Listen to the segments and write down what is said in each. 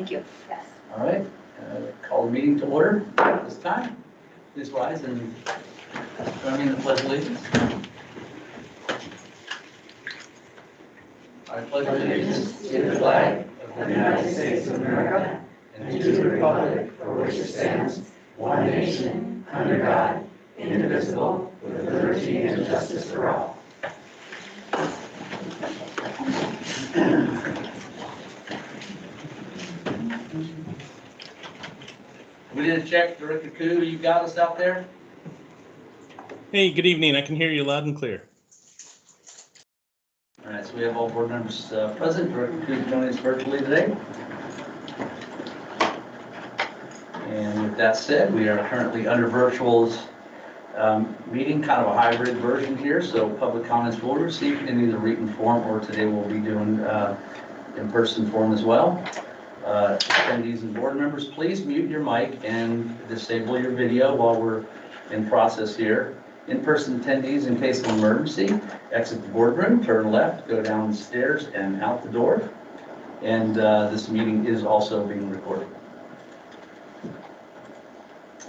Thank you. Yes. All right, call the meeting to order at this time. Please rise and join me in the pledge of allegiance. I pledge allegiance to the flag of the United States of America and to the republic for which it stands, one nation, under God, indivisible, with liberty and justice for all. We did a check. Director Koo, you got us out there? Hey, good evening. I can hear you loud and clear. All right, so we have all board members present. Director Koo joining us virtually today. And with that said, we are currently under virtual's meeting, kind of a hybrid version here. So public comments will be received in either written form or today we'll be doing in-person form as well. Attendees and board members, please mute your mic and disable your video while we're in process here. In-person attendees, in case of emergency, exit the boardroom, turn left, go down the stairs and out the door. And this meeting is also being recorded.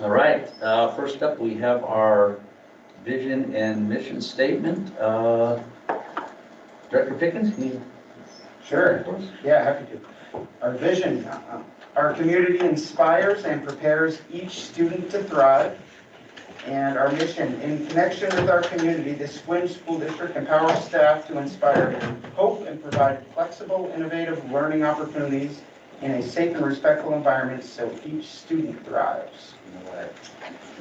All right, first up we have our vision and mission statement. Director Pickens, can you? Sure, yeah, happy to. Our vision, our community inspires and prepares each student to thrive. And our mission, in connection with our community, the Sequim School District empowers staff to inspire hope and provide flexible, innovative learning opportunities in a safe and respectful environment so each student thrives. All right.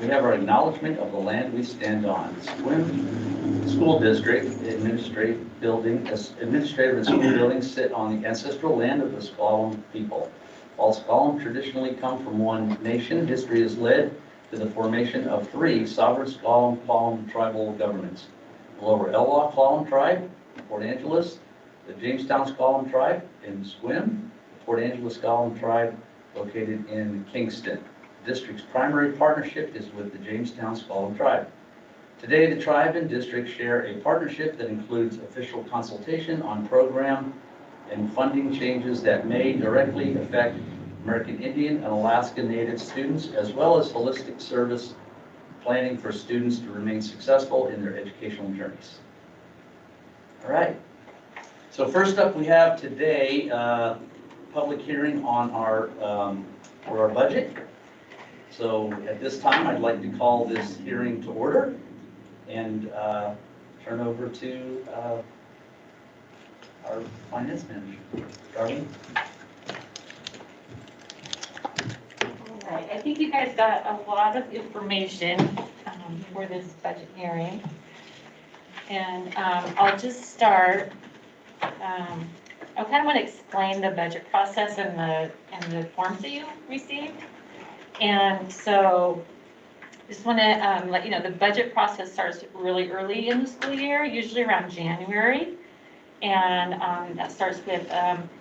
We have our acknowledgement of the land we stand on. The Sequim School District administrative and school buildings sit on the ancestral land of the S'Klallam people. While S'Klallam traditionally come from one nation, history has led to the formation of three sovereign S'Klallam tribal governments: the Lower Elwha S'Klallam tribe, Port Angeles, the Jamestown S'Klallam tribe in Sequim, Port Angeles S'Klallam tribe located in Kingston. The district's primary partnership is with the Jamestown S'Klallam tribe. Today, the tribe and district share a partnership that includes official consultation on program and funding changes that may directly affect American Indian and Alaska Native students, as well as holistic service planning for students to remain successful in their educational journeys. All right. So first up, we have today public hearing on our for our budget. So at this time, I'd like to call this hearing to order and turn over to our finance manager, Darlene. All right. I think you guys got a lot of information for this budget hearing. And I'll just start. I kind of want to explain the budget process and the forms that you received. And so just want to let you know the budget process starts really early in the school year, usually around January. And that starts with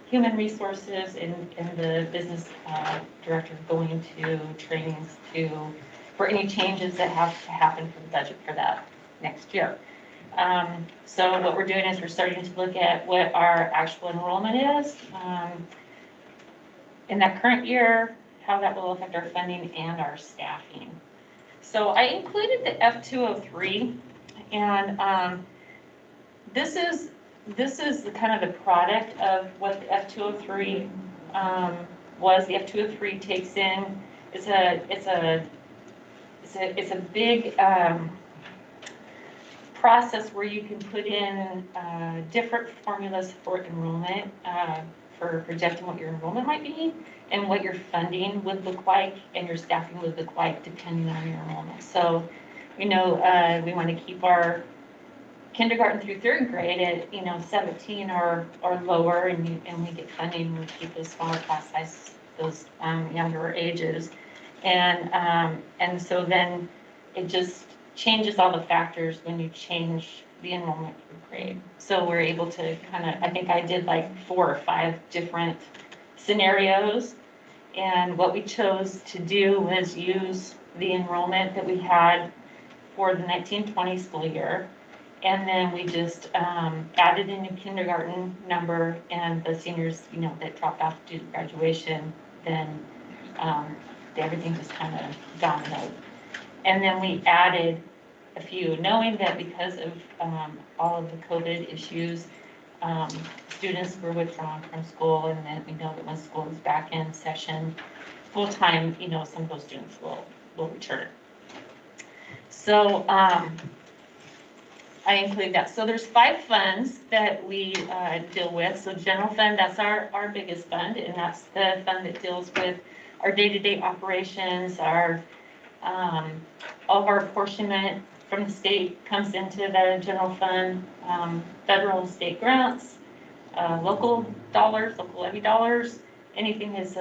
human resources and the business director going to trainings for any changes that have to happen for the budget for that next year. So what we're doing is we're starting to look at what our actual enrollment is in that current year, how that will affect our funding and our staffing. So I included the F203, and this is the kind of the product of what the F203 was. The F203 takes in it's a big process where you can put in different formulas for enrollment, for projecting what your enrollment might be and what your funding would look like and your staffing would look like depending on your enrollment. So, we want to keep our kindergarten through third grade at 17 or lower, and we get funding. We keep those smaller class sizes, those younger ages, and so then it just changes all the factors when you change the enrollment per grade. So we're able to I think I did like 4 or 5 different scenarios, and what we chose to do was use the enrollment that we had for the 1920 school year And then we just added in a kindergarten number, and the seniors, that dropped off due to graduation, then everything just kind of dominoed. And then we added a few, knowing that because of all of the COVID issues, students were withdrawn from school, and then we know that when school is back in session full-time, some of those students will return. So I include that. So there's 5 funds that we deal with. So general fund, that's our biggest fund, and that's the fund that deals with our day-to-day operations, our all of our apportionment from the state comes into the general fund, federal and state grants, local dollars, local levy dollars, anything is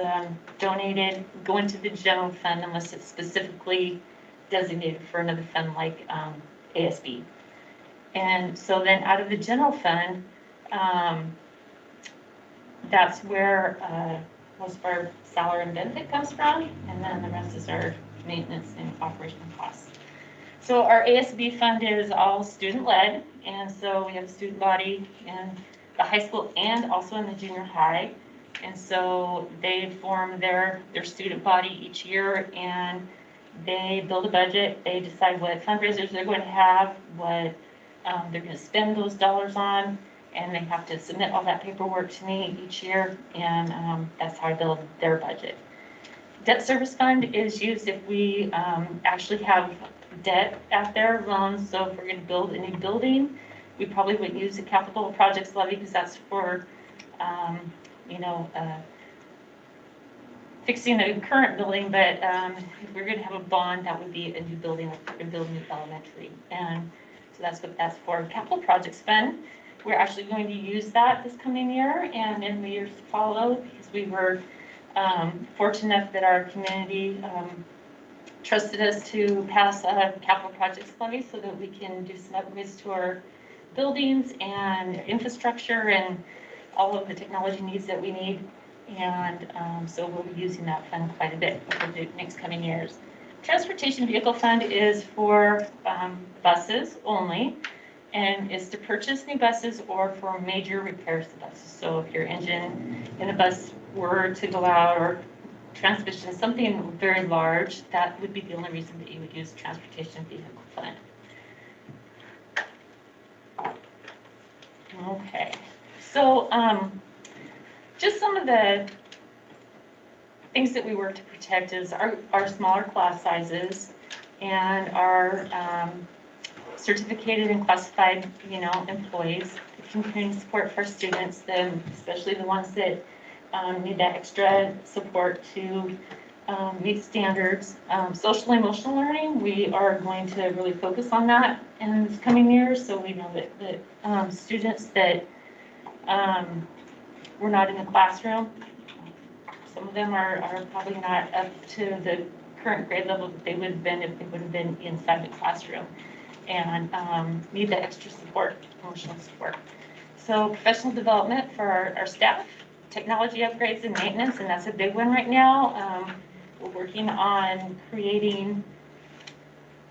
donated, go into the general fund unless it's specifically designated for another fund like ASB. And so then out of the general fund, that's where most of our salary and benefit comes from, and then the rest is our maintenance and operational costs. So our ASB fund is all student-led, and so we have a student body in the high school and also in the junior high. And so they form their student body each year, and they build a budget. They decide what fundraisers they're going to have, what they're going to spend those dollars on, and they have to submit all that paperwork to me each year, and that's how I build their budget. Debt service fund is used if we actually have debt out there, loans. So if we're going to build a new building, we probably would use a capital projects levy because that's for, fixing a current building. But if we're going to have a bond, that would be a new building, like we're going to build a new elementary. And so that's what that's for. Capital projects fund, we're actually going to use that this coming year and in the years to follow, because we were fortunate enough that our community trusted us to pass a capital projects levy so that we can do some upgrades to our buildings and infrastructure and all of the technology needs that we need. And so we'll be using that fund quite a bit over the next coming years. Transportation vehicle fund is for buses only, and is to purchase new buses or for major repairs to buses. So if your engine in the bus were to go out, or transmission, something very large, that would be the only reason that you would use transportation vehicle fund. Okay, so just some of the things that we work to protect is our smaller class sizes and our certificated and classified, employees, continuing support for students, especially the ones that need that extra support to meet standards. Social emotional learning, we are going to really focus on that in this coming years. So we know that students that were not in the classroom, some of them are probably not up to the current grade level that they would have been if they would have been inside the classroom, and need that extra support, emotional support. So professional development for our staff, technology upgrades and maintenance, and that's a big one right now. We're working on creating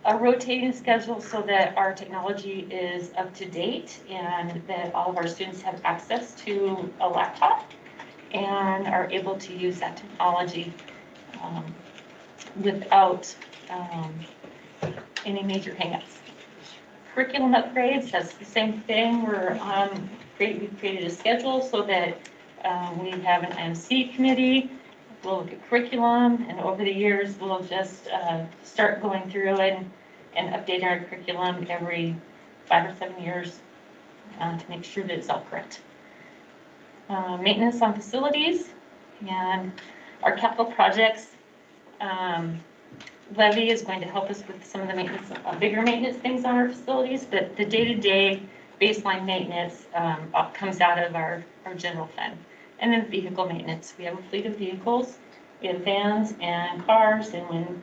a rotating schedule so that our technology is up to date and that all of our students have access to a laptop and are able to use that technology without any major hangups. Curriculum upgrades, that's the same thing. We've created a schedule so that we have an IMC committee. We'll look at curriculum, and over the years, we'll just start going through and update our curriculum every 5 or 7 years to make sure that it's all correct. Maintenance on facilities and our capital projects levy is going to help us with some of the maintenance, bigger maintenance things on our facilities, but the day-to-day baseline maintenance comes out of our general fund. And then vehicle maintenance. We have a fleet of vehicles. We have vans and cars, and when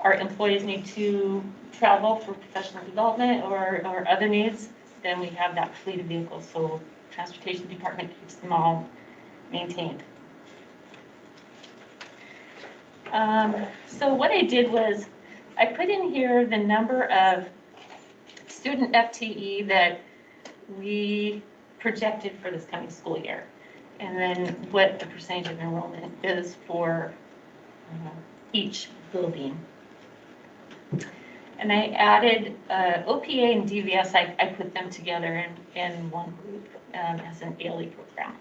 our employees need to travel for professional development or other needs, then we have that fleet of vehicles. So transportation department keeps them all maintained. So what I did was I put in here the number of student FTE that we projected for this coming school year. And then what the percentage of enrollment is for each building. And I added OPA and DVS, I put them together in one group as an daily program.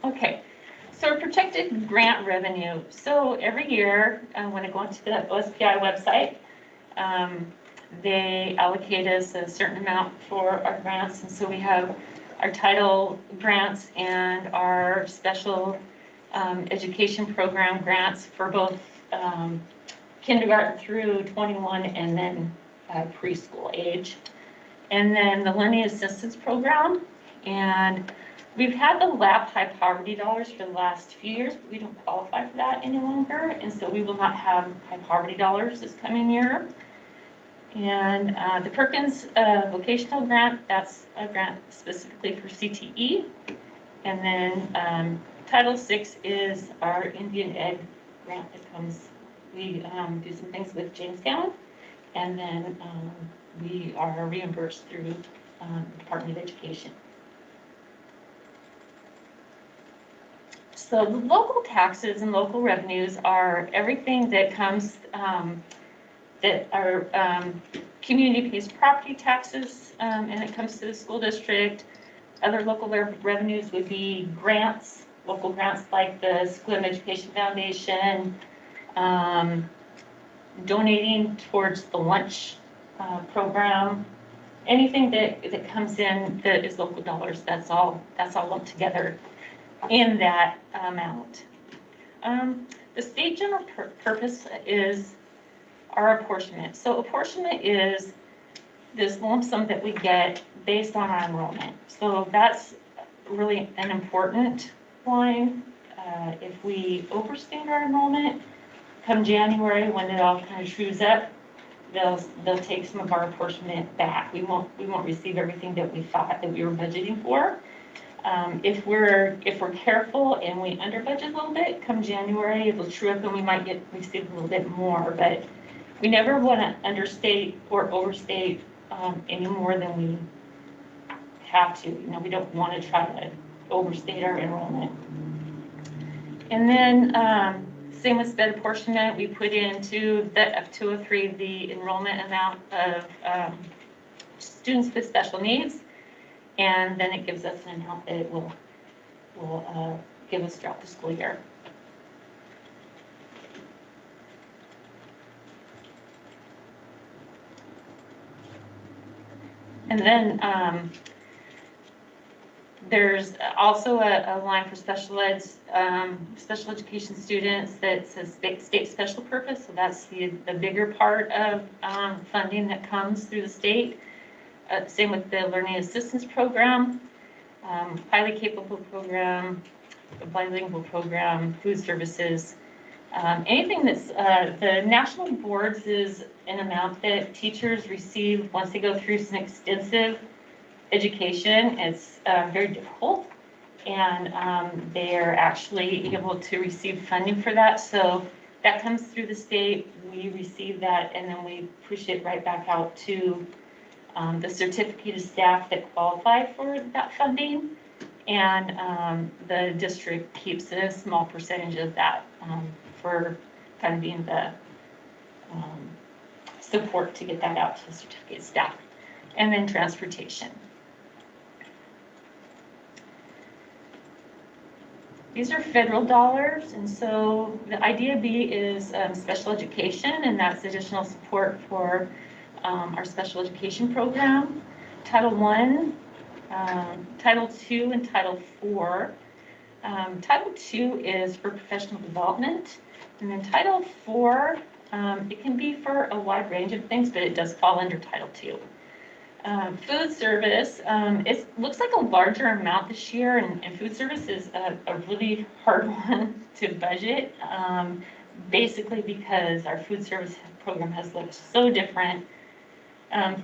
Okay, so our projected grant revenue. So every year, when I go onto the OSPI website, they allocate us a certain amount for our grants. And so we have our title grants and our special education program grants for both kindergarten through 21 and then preschool age. And then the learning assistance program. And we've had the LAP high poverty dollars for the last few years, but we don't qualify for that any longer. And so we will not have high poverty dollars this coming year. And the Perkins vocational grant, that's a grant specifically for CTE. And then Title VI is our Indian Ed grant that comes, we do some things with Jamestown, and then we are reimbursed through the Department of Education. So the local taxes and local revenues are everything that comes that our community pays property taxes and it comes to the school district. Other local revenues would be grants, local grants like the School and Education Foundation, donating towards the lunch program. Anything that comes in that is local dollars, that's all lumped together in that amount. The state general purpose is our apportionment. So apportionment is this lump sum that we get based on our enrollment. So that's really an important line. If we overstate our enrollment, come January when it all kind of trues up, they'll take some of our apportionment back. We won't receive everything that we thought that we were budgeting for. If we're careful and we under budget a little bit, come January it'll true up and we might receive a little bit more. But we never want to understate or overstate any more than we have to. You know, we don't want to try to overstate our enrollment. And then same with sped apportionment, we put into the F203 the enrollment amount of students with special needs, and then it gives us an amount that it will give us throughout the school year. And then there's also a line for special education students that says state special purpose. So that's the bigger part of funding that comes through the state. Same with the learning assistance program, highly capable program, bilingual program, food services. Anything that's, the national boards is an amount that teachers receive once they go through some extensive education. It's very difficult, and they are actually able to receive funding for that. So that comes through the state, we receive that, and then we push it right back out to the certificated staff that qualify for that funding. And the district keeps a small percentage of that for kind of being the support to get that out to the certificate staff. And then transportation. These are federal dollars, and so the Idea B is special education, and that's additional support for our special education program. Title I, Title II, and Title IV. Title II is for professional development, and then Title IV, it can be for a wide range of things, but it does fall under Title II. Food service, it looks like a larger amount this year, and food service is a really hard one to budget, basically because our food service program has looked so different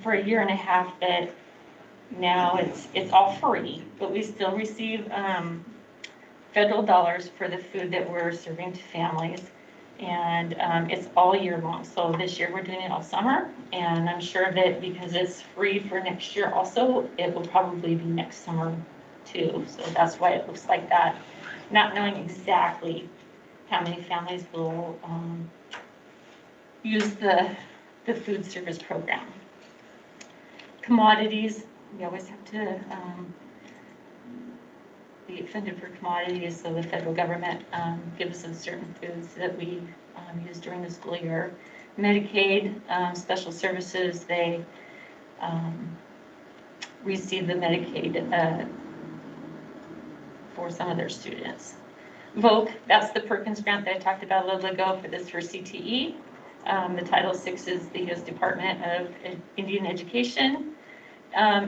for a year and a half that now it's all free, but we still receive federal dollars for the food that we're serving to families. And it's all year long. So this year we're doing it all summer. And I'm sure that because it's free for next year also, it will probably be next summer too. So that's why it looks like that. Not knowing exactly how many families will use the food service program. Commodities, we always have to be funded for commodities, so the federal government gives us certain foods that we use during the school year. Medicaid, special services, they receive the Medicaid for some of their students. VOC, that's the Perkins grant that I talked about a little ago for this for CTE. The Title VI is the U.S. Department of Indian Education.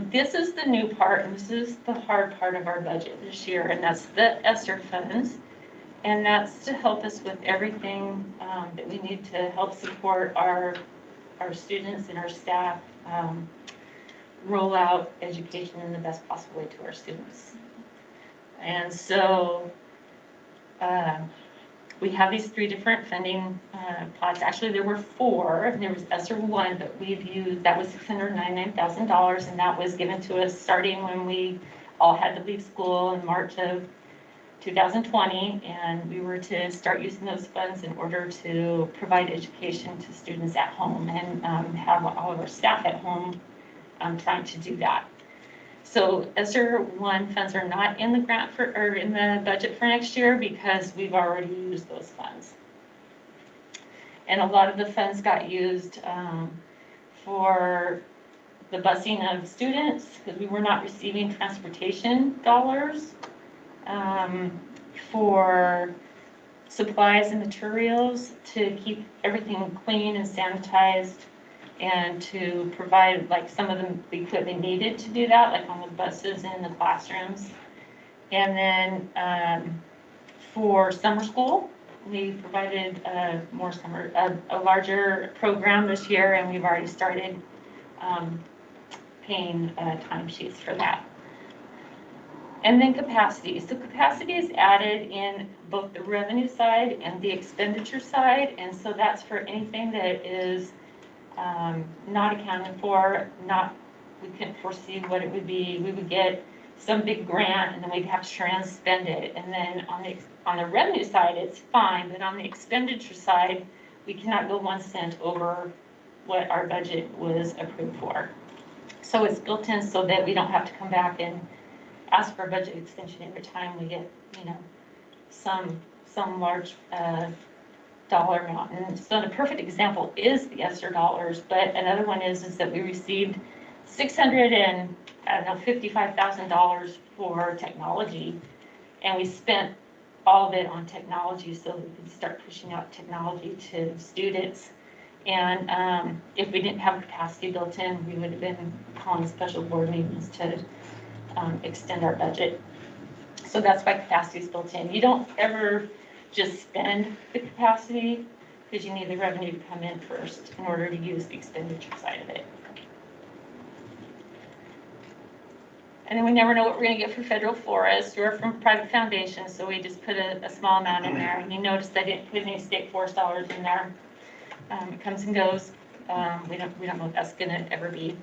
This is the new part, and this is the hard part of our budget this year, and that's the ESSER funds. And that's to help us with everything that we need to help support our students and our staff roll out education in the best possible way to our students. And so we have these 3 different funding pots. Actually, there were 4, and there was ESSER 1, but we've used, that was $699,000, and that was given to us starting when we all had to leave school in March of 2020, and we were to start using those funds in order to provide education to students at home and have all of our staff at home trying to do that. So ESSER 1 funds are not in the grant for, or in the budget for next year because we've already used those funds. And a lot of the funds got used for the busing of students because we were not receiving transportation dollars, for supplies and materials to keep everything clean and sanitized, and to provide like some of the equipment needed to do that, like on the buses and the classrooms. And then for summer school, we provided a larger program this year, and we've already started paying timesheets for that. And then capacity. So capacity is added in both the revenue side and the expenditure side, and so that's for anything that is not accounted for, we couldn't foresee what it would be. We would get some big grant and then we'd have to try and spend it. And then on the revenue side, it's fine, but on the expenditure side, we cannot go 1 cent over what our budget was approved for. So it's built in so that we don't have to come back and ask for a budget extension every time we get, some large dollar amount. And so the perfect example is the ESSER dollars, but another one is that we received $655,000 for technology, and we spent all of it on technology so we could start pushing out technology to students. And if we didn't have capacity built in, we would have been calling special board meetings to extend our budget. So that's why capacity is built in. You don't ever just spend the capacity because you need the revenue to come in first in order to use the expenditure side of it. And then we never know what we're going to get for federal forest or from private foundations, so we just put a small amount in there. And you notice I didn't put any state forest dollars in there. It comes and goes. We don't know what that's going to ever be.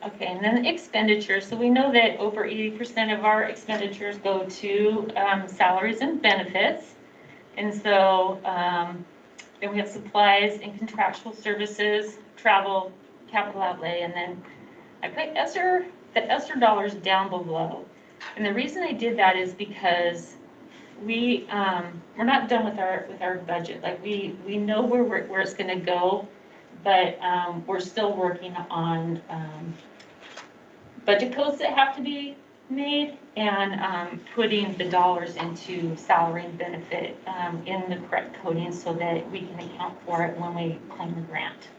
Okay, and then the expenditures. So we know that over 80% of our expenditures go to salaries and benefits. And so then we have supplies and contractual services, travel, capital outlay, and then I put the ESSER dollars down below. And the reason I did that is because we're not done with our budget. Like we know where it's going to go, but we're still working on budget codes that have to be made and putting the dollars into salary and benefit in the correct coding so that we can account for it when we claim the grant.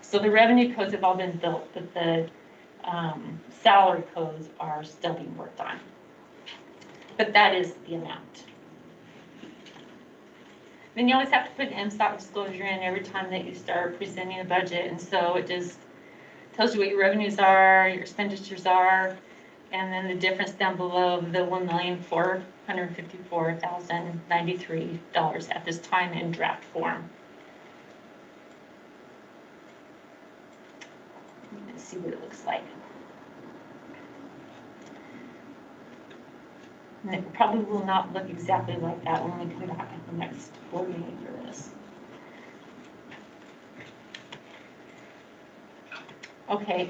So the revenue codes have all been built, but the salary codes are still being worked on. But that is the amount. Then you always have to put an MSTOP disclosure in every time that you start presenting a budget, and so it just tells you what your revenues are, your expenditures are. and then the difference down below, the $1,454,093 at this time in draft form. Let's see what it looks like. And it probably will not look exactly like that when we come back at the next board meeting for this. Okay,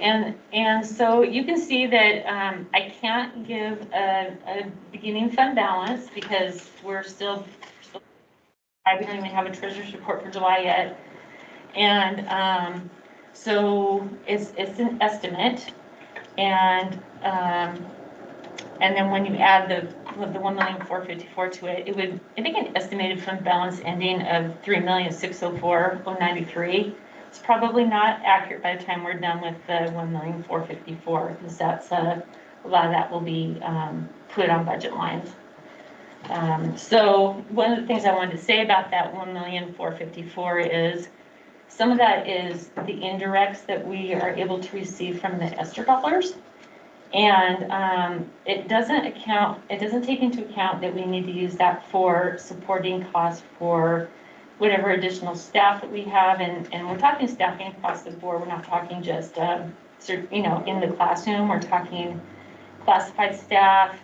and so you can see that I can't give a beginning fund balance because we don't even have a treasurer's report for July yet. And so it's an estimate, and then when you add the $1,454,000 to it, it would, I think, an estimated fund balance ending of $3,604,093. It's probably not accurate by the time we're done with the $1,454,000, because that's a lot of that will be put on budget lines. So one of the things I wanted to say about that $1,454,000 is some of that is the indirects that we are able to receive from the ESSER dollars. And it doesn't take into account that we need to use that for supporting costs for whatever additional staff that we have, and we're talking staffing across the board. We're not talking just, in the classroom. We're talking classified staff,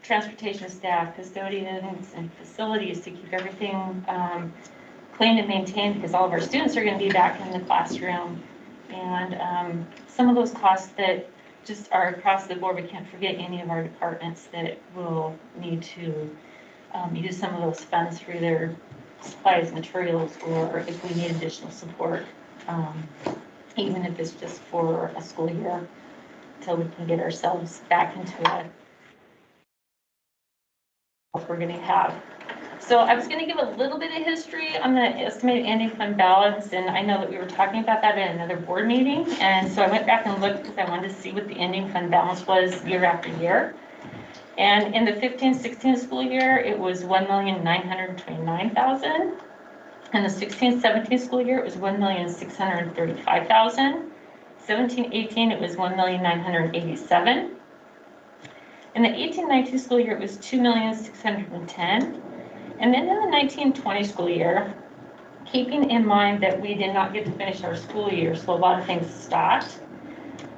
transportation staff, custodians, and facilities to keep everything clean and maintained, because all of our students are going to be back in the classroom. And some of those costs that just are across the board, we can't forget any of our departments that will need to use some of those funds for their supplies, materials, or if we need additional support, even if it's just for a school year, until we can get ourselves back into it. What we're going to have. So I was going to give a little bit of history on the estimated ending fund balance, and I know that we were talking about that in another board meeting, and so I went back and looked because I wanted to see what the ending fund balance was year after year. And in the 15-16 school year, it was $1,929,000. In the 16-17 school year, it was $1,635,000. 17-18, it was $1,987,000. In the 18-19 school year, it was $2,610,000. And then in the 19-20 school year, keeping in mind that we did not get to finish our school year, so a lot of things stopped.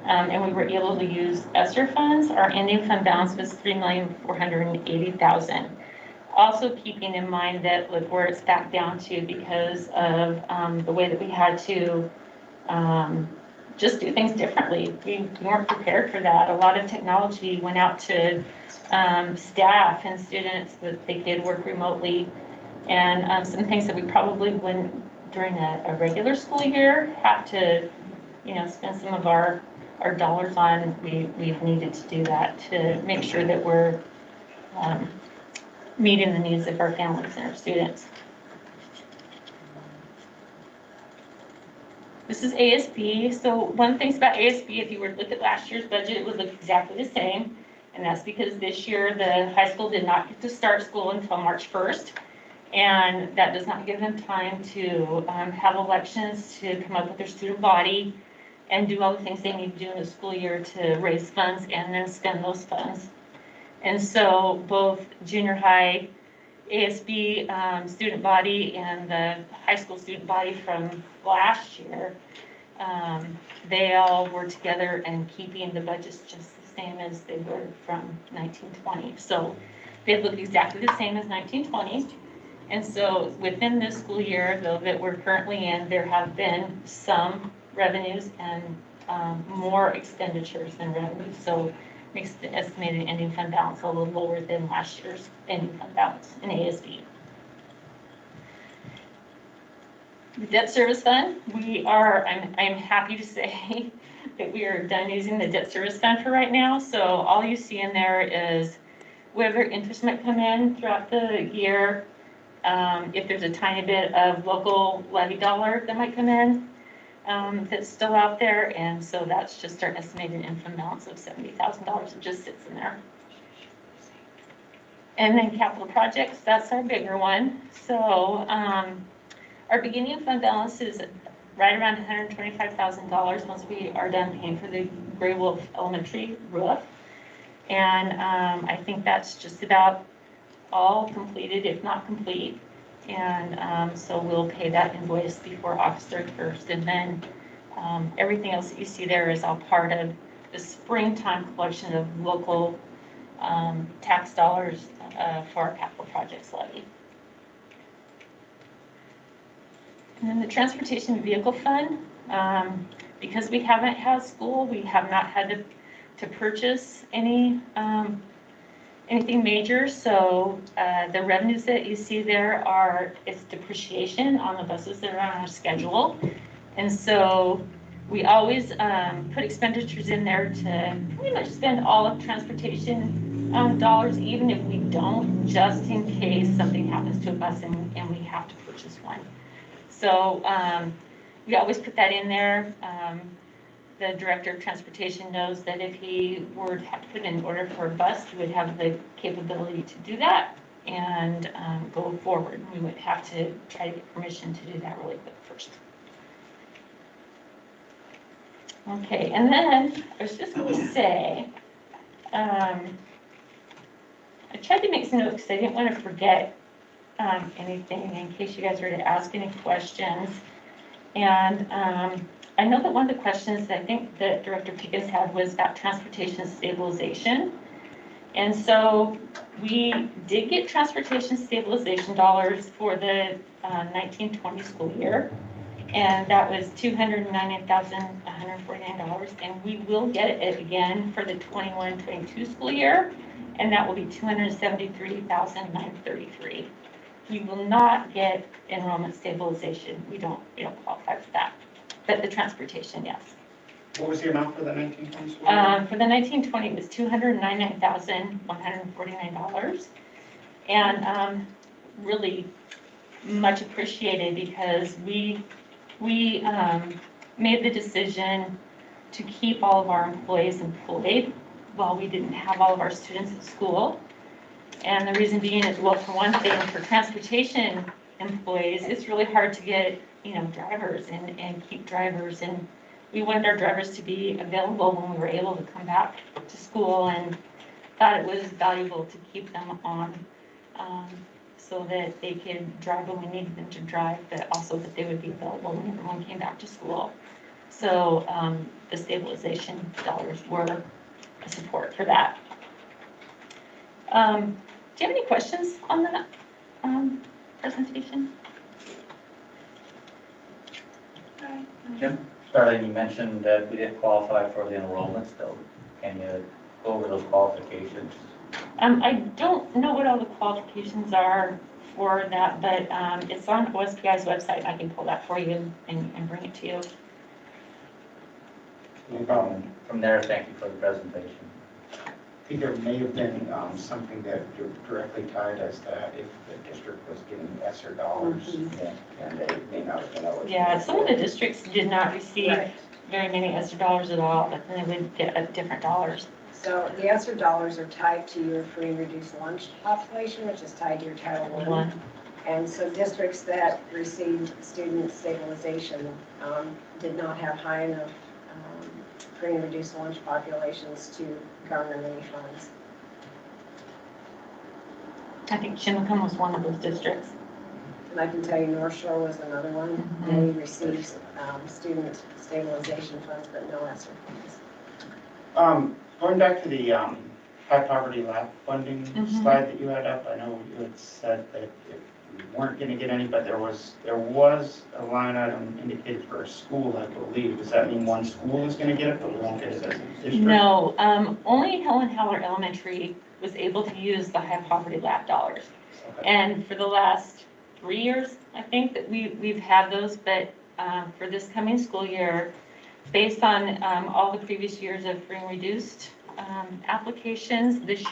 And we were able to use ESSER funds. Our ending fund balance was $3,480,000. Also keeping in mind that look where it's back down to because of the way that we had to just do things differently. We weren't prepared for that. A lot of technology went out to staff and students that they could work remotely, and some things that we probably wouldn't during a regular school year have to, spend some of our dollars on. We've needed to do that to make sure that we're meeting the needs of our families and our students. This is ASB. So one of the things about ASB, if you were to look at last year's budget, it would look exactly the same. And that's because this year the high school did not get to start school until March 1st. And that does not give them time to have elections, to come up with their student body, and do all the things they need to do in the school year to raise funds and then spend those funds. And so both junior high ASB student body and the high school student body from last year, they all were together and keeping the budgets just the same as they were from 1920. So they look exactly the same as 1920. And so within this school year, though, that we're currently in, there have been some revenues and more expenditures than revenues. So makes the estimated ending fund balance a little lower than last year's ending fund balance in ASB. The debt service fund, I'm happy to say that we are done using the debt service fund for right now. So all you see in there is whatever interest might come in throughout the year. If there's a tiny bit of local levy dollar that might come in, that's still out there, and so that's just our estimated end fund balance of $70,000. It just sits in there. And then capital projects, that's our bigger one. So our beginning fund balance is right around $125,000 once we are done paying for the Gray Wolf Elementary roof. And I think that's just about all completed, if not complete. And so we'll pay that invoice before August 31st. And then everything else that you see there is all part of the springtime collection of local tax dollars for our capital projects levy. And then the transportation vehicle fund, because we haven't had school, we have not had to purchase anything major. So the revenues that you see there is depreciation on the buses that are on our schedule. And so we always put expenditures in there to pretty much spend all of transportation dollars, even if we don't, just in case something happens to a bus and we have to purchase one. So we always put that in there. The director of transportation knows that if he were to have to put in an order for a bus, he would have the capability to do that and go forward. We would have to try to get permission to do that really quick first. Okay, and then I was just going to say, I tried to make some notes because I didn't want to forget anything in case you guys were to ask any questions. And I know that one of the questions that I think that Director Pickens had was about transportation stabilization. And so we did get transportation stabilization dollars for the 1920 school year. And that was $299,149. And we will get it again for the 21-22 school year. And that will be $273,933. We will not get enrollment stabilization. We don't qualify for that. But the transportation, yes. What was the amount for the 1920 school year? For the 1920, it was $299,149. And really much appreciated because we made the decision to keep all of our employees employed while we didn't have all of our students at school. And the reason being is, well, for one thing, for transportation employees, it's really hard to get, drivers and keep drivers. And we wanted our drivers to be available when we were able to come back to school, and thought it was valuable to keep them on so that they could drive when we needed them to drive, but also that they would be available when everyone came back to school. So the stabilization dollars were a support for that. Do you have any questions on that presentation? Jim? Starling, you mentioned that we didn't qualify for the enrollments, though. Can you go over those qualifications? I don't know what all the qualifications are for that, but it's on OSPI's website. I can pull that for you and bring it to you. From there, thank you for the presentation. I think there may have been something that directly tied as that if the district was getting ESSER dollars, and they may not have been eligible. Yeah, some of the districts did not receive very many ESSER dollars at all, but then they would get different dollars. So the ESSER dollars are tied to your free and reduced lunch population, which is tied to your Title I. And so districts that received student stabilization did not have high enough free and reduced lunch populations to garner many funds. I think Chimacum was one of those districts. And I can tell you North Shore was another one. They received student stabilization funds, but no ESSER funds. Going back to the high poverty lab funding slide that you had up, I know you had said that if we weren't going to get any, but there was a line item indicated for a school, I believe. Does that mean one school is going to get it, but we won't get it as a district? No, only Helen Heller Elementary was able to use the high poverty lab dollars. Okay. And for the last 3 years, I think that we've had those, but for this coming school year, based on all the previous years of free and reduced applications, this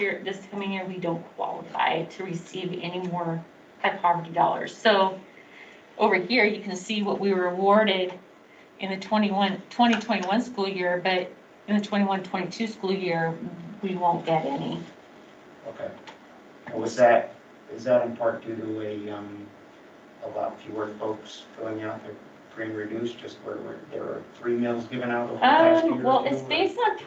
coming year, we don't qualify to receive any more high poverty dollars. So over here, you can see what we were awarded in the 2021 school year, but in the 21-22 school year, we won't get any. Okay. And is that in part due to a lot fewer folks filling out their free and reduced, just where there were free meals given out over the past year or Well, two, it's or- based on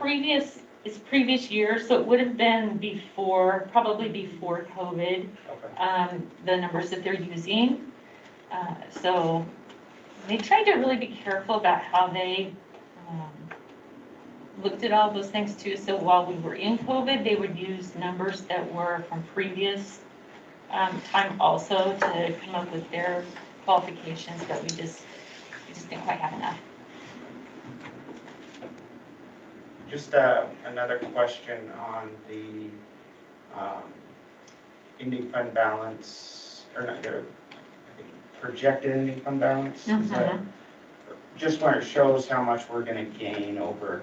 previous years, so it would have been before, probably before COVID, Okay. the numbers that they're using. So they tried to really be careful about how they looked at all those things too. So while we were in COVID, they would use numbers that were from previous time also to come up with their qualifications, but we just didn't quite have enough. Just another question on the ending fund balance, or not, the projected ending fund balance. Is that- Just where it shows how much we're gonna gain over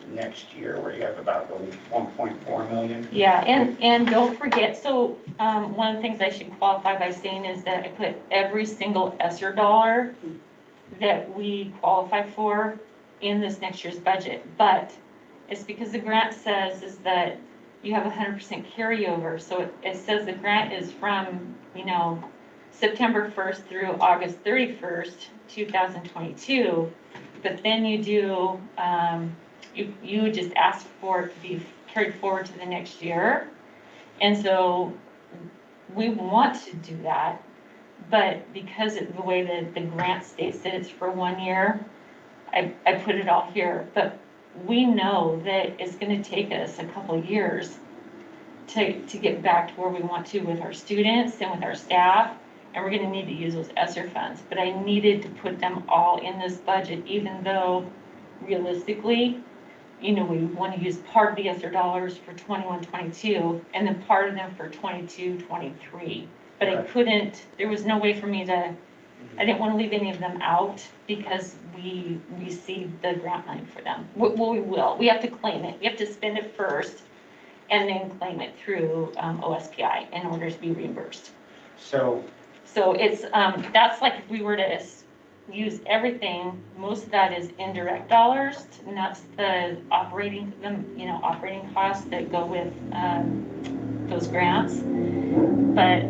next year, where you have about the 1.4 million. Yeah, and don't forget, so one of the things I should qualify by saying is that I put every single ESSER dollar that we qualify for in this next year's budget, but it's because the grant says is that you have 100% carryover, so it says the grant is from, September 1st through August 31st, 2022, but then you do, you would just ask for it to be carried forward to the next year. And so we want to do that, but because of the way that the grant states that it's for 1 year, I put it all here. But we know that it's going to take us a couple of years to get back to where we want to with our students and with our staff, and we're going to need to use those ESSER funds. But I needed to put them all in this budget, even though realistically, we want to use part of the ESSER dollars for 21-22 and then part of them for 22-23. But I couldn't, there was no way for me to, I didn't want to leave any of them out because we received the grant money for them. Well, we will. We have to claim it. We have to spend it first and then claim it through OSPI in order to be reimbursed. So it's, that's like if we were to use everything, most of that is indirect dollars, and that's the operating costs that go with those grants. But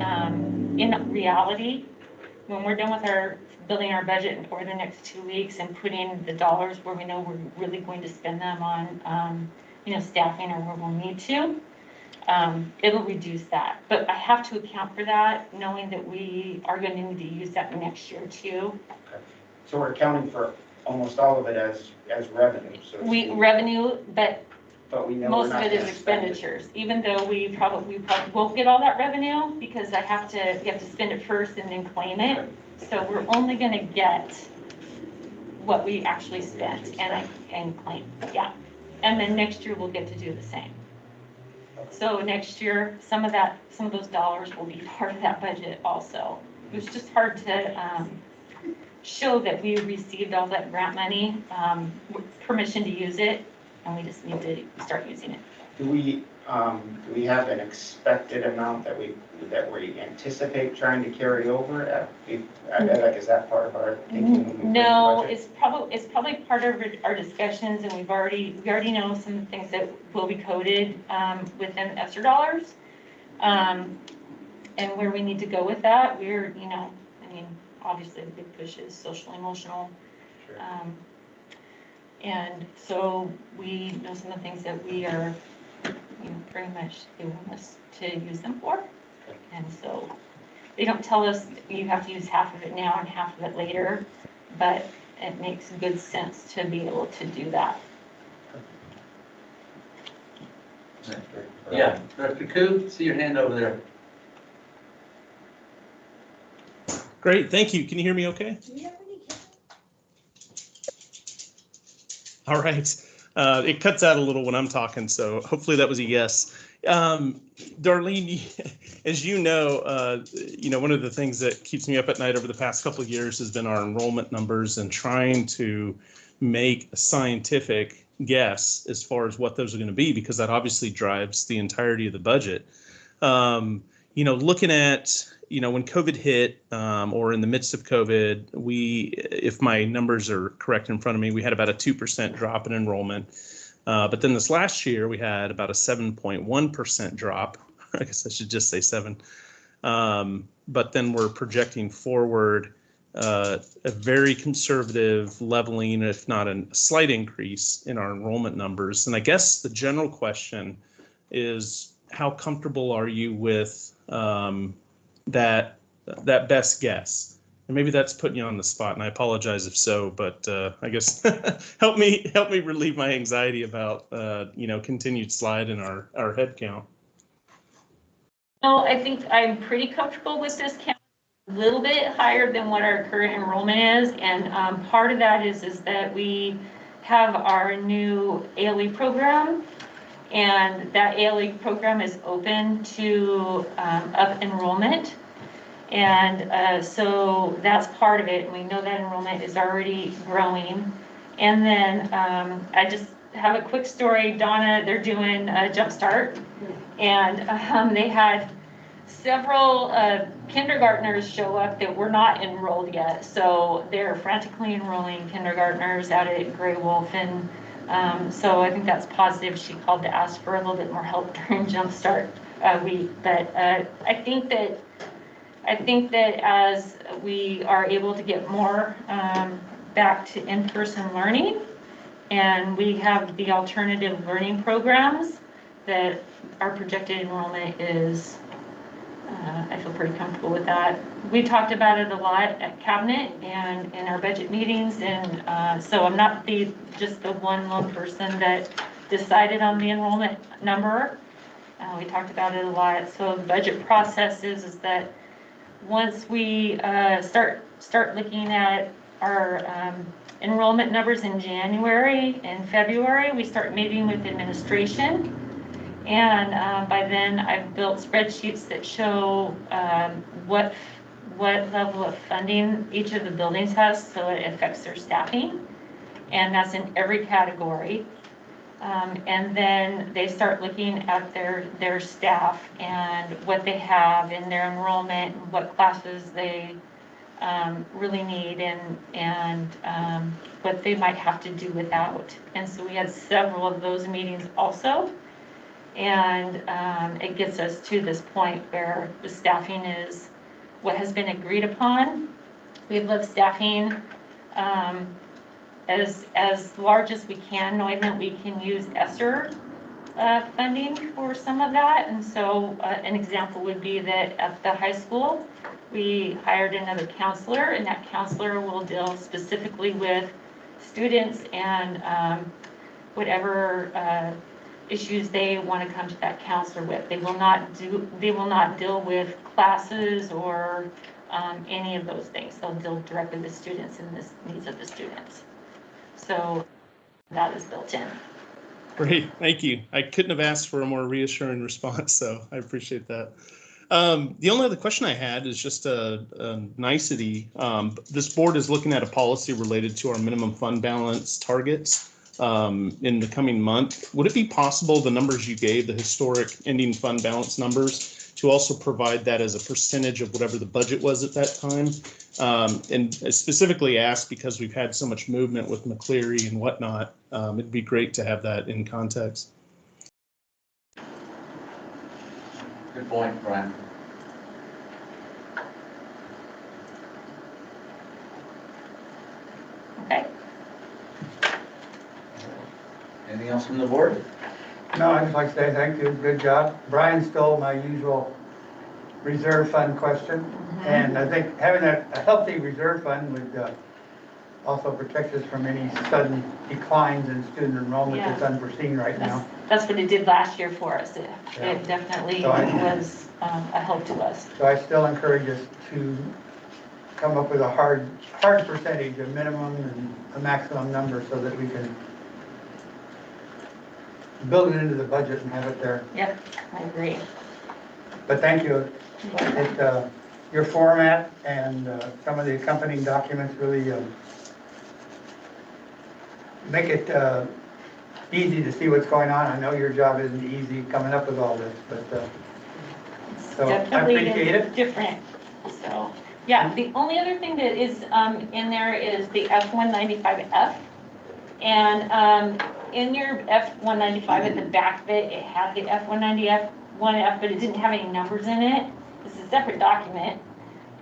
in reality, when we're done with building our budget over the next 2 weeks and putting the dollars where we know we're really going to spend them on, staffing or where we'll need to, it'll reduce that. But I have to account for that, knowing that we are going to need to use that next year too. So we're accounting for almost all of it as revenue, so. Revenue, but But we know most we're of not it is gonna spend it. expenditures, even though we probably won't get all that revenue because we have to spend it first and then claim it. So we're only going to get what we actually spent and claim, yeah. And then next year we'll get to do the same. So next year, some of those dollars will be part of that budget also. It was just hard to show that we received all that grant money, permission to use it, and we just need to start using it. Do we have an expected amount that we anticipate trying to carry over? Is that part of our thinking? No, it's probably part of our discussions, and we already know some things that will be coded within ESSER dollars, and where we need to go with that. Obviously the big push is social emotional. Sure. And so we know some of the things that we are, pretty much they want us to use them for. And so they don't tell us you have to use half of it now and half of it later, but it makes good sense to be able to do that. Yeah, Director Koo, see your hand over there. Great, thank you. Can you hear me okay? All right. It cuts out a little when I'm talking, so hopefully that was a yes. Darlene, as you know, one of the things that keeps me up at night over the past couple of years has been our enrollment numbers and trying to make a scientific guess as far as what those are going to be, because that obviously drives the entirety of the budget. Looking at, when COVID hit, or in the midst of COVID, if my numbers are correct in front of me, we had about a 2% drop in enrollment. But then this last year, we had about a 7.1% drop. I guess I should just say 7. But then we're projecting forward a very conservative leveling, if not a slight increase in our enrollment numbers. And I guess the general question is, how comfortable are you with that best guess? And maybe that's putting you on the spot, and I apologize if so, but I guess help me relieve my anxiety about continued slide in our head count. No, I think I'm pretty comfortable with this count, a little bit higher than what our current enrollment is, and part of that is that we have our new ALE program, and that ALE program is open to up enrollment. And so that's part of it. And we know that enrollment is already growing. And then I just have a quick story. Donna, they're doing a Jump Start. And they had several kindergartners show up that were not enrolled yet. So they're frantically enrolling kindergartners out at Gray Wolf. And so I think that's positive. She called to ask for a little bit more help during Jump Start week. But I think that as we are able to get more back to in-person learning, and we have the alternative learning programs, that our projected enrollment is, I feel pretty comfortable with that. We talked about it a lot at Cabinet and in our budget meetings, and so I'm not just the one lone person that decided on the enrollment number. We talked about it a lot. So the budget process is that once we start looking at our enrollment numbers in January and February, we start meeting with administration. And by then I've built spreadsheets that show what level of funding each of the buildings has, so it affects their staffing. And that's in every category. And then they start looking at their staff and what they have in their enrollment, and what classes they really need, and what they might have to do without. And so we had several of those meetings also. And it gets us to this point where the staffing is what has been agreed upon. We've left staffing as large as we can, knowing that we can use ESSER funding for some of that. And so an example would be that at the high school, we hired another counselor, and that counselor will deal specifically with students and whatever issues they want to come to that counselor with. They will not deal with classes or any of those things. They'll deal directly with students and the needs of the students. So that is built in. Great, thank you. I couldn't have asked for a more reassuring response, so I appreciate that. The only other question I had is just a nicety. This board is looking at a policy related to our minimum fund balance targets in the coming month. Would it be possible, the numbers you gave, the historic ending fund balance numbers, to also provide that as a percentage of whatever the budget was at that time? And specifically asked because we've had so much movement with McCleary and whatnot. It'd be great to have that in context. Good point, Brian. Okay. Anything else from the board? No, I'd just like to say thank you, good job. Brian stole my usual reserve fund question, and I think having a healthy reserve fund would also protect us from any sudden declines in student enrollment that's unforeseen right now. That's what it did last year for us. It definitely So was a help to us. So I still encourage us to come up with a hard percentage, a minimum and a maximum number, so that we can build it into the budget and have it there. Yep, I agree. But thank you. Your format and some of the accompanying documents really make it easy to see what's going on. I know your job isn't easy coming up with all this, but so I appreciate it. Different. So yeah, the only other thing that is in there is the F-195F, and in your F-195 at the back of it, it had the F-190F, but it didn't have any numbers in it. This is a separate document,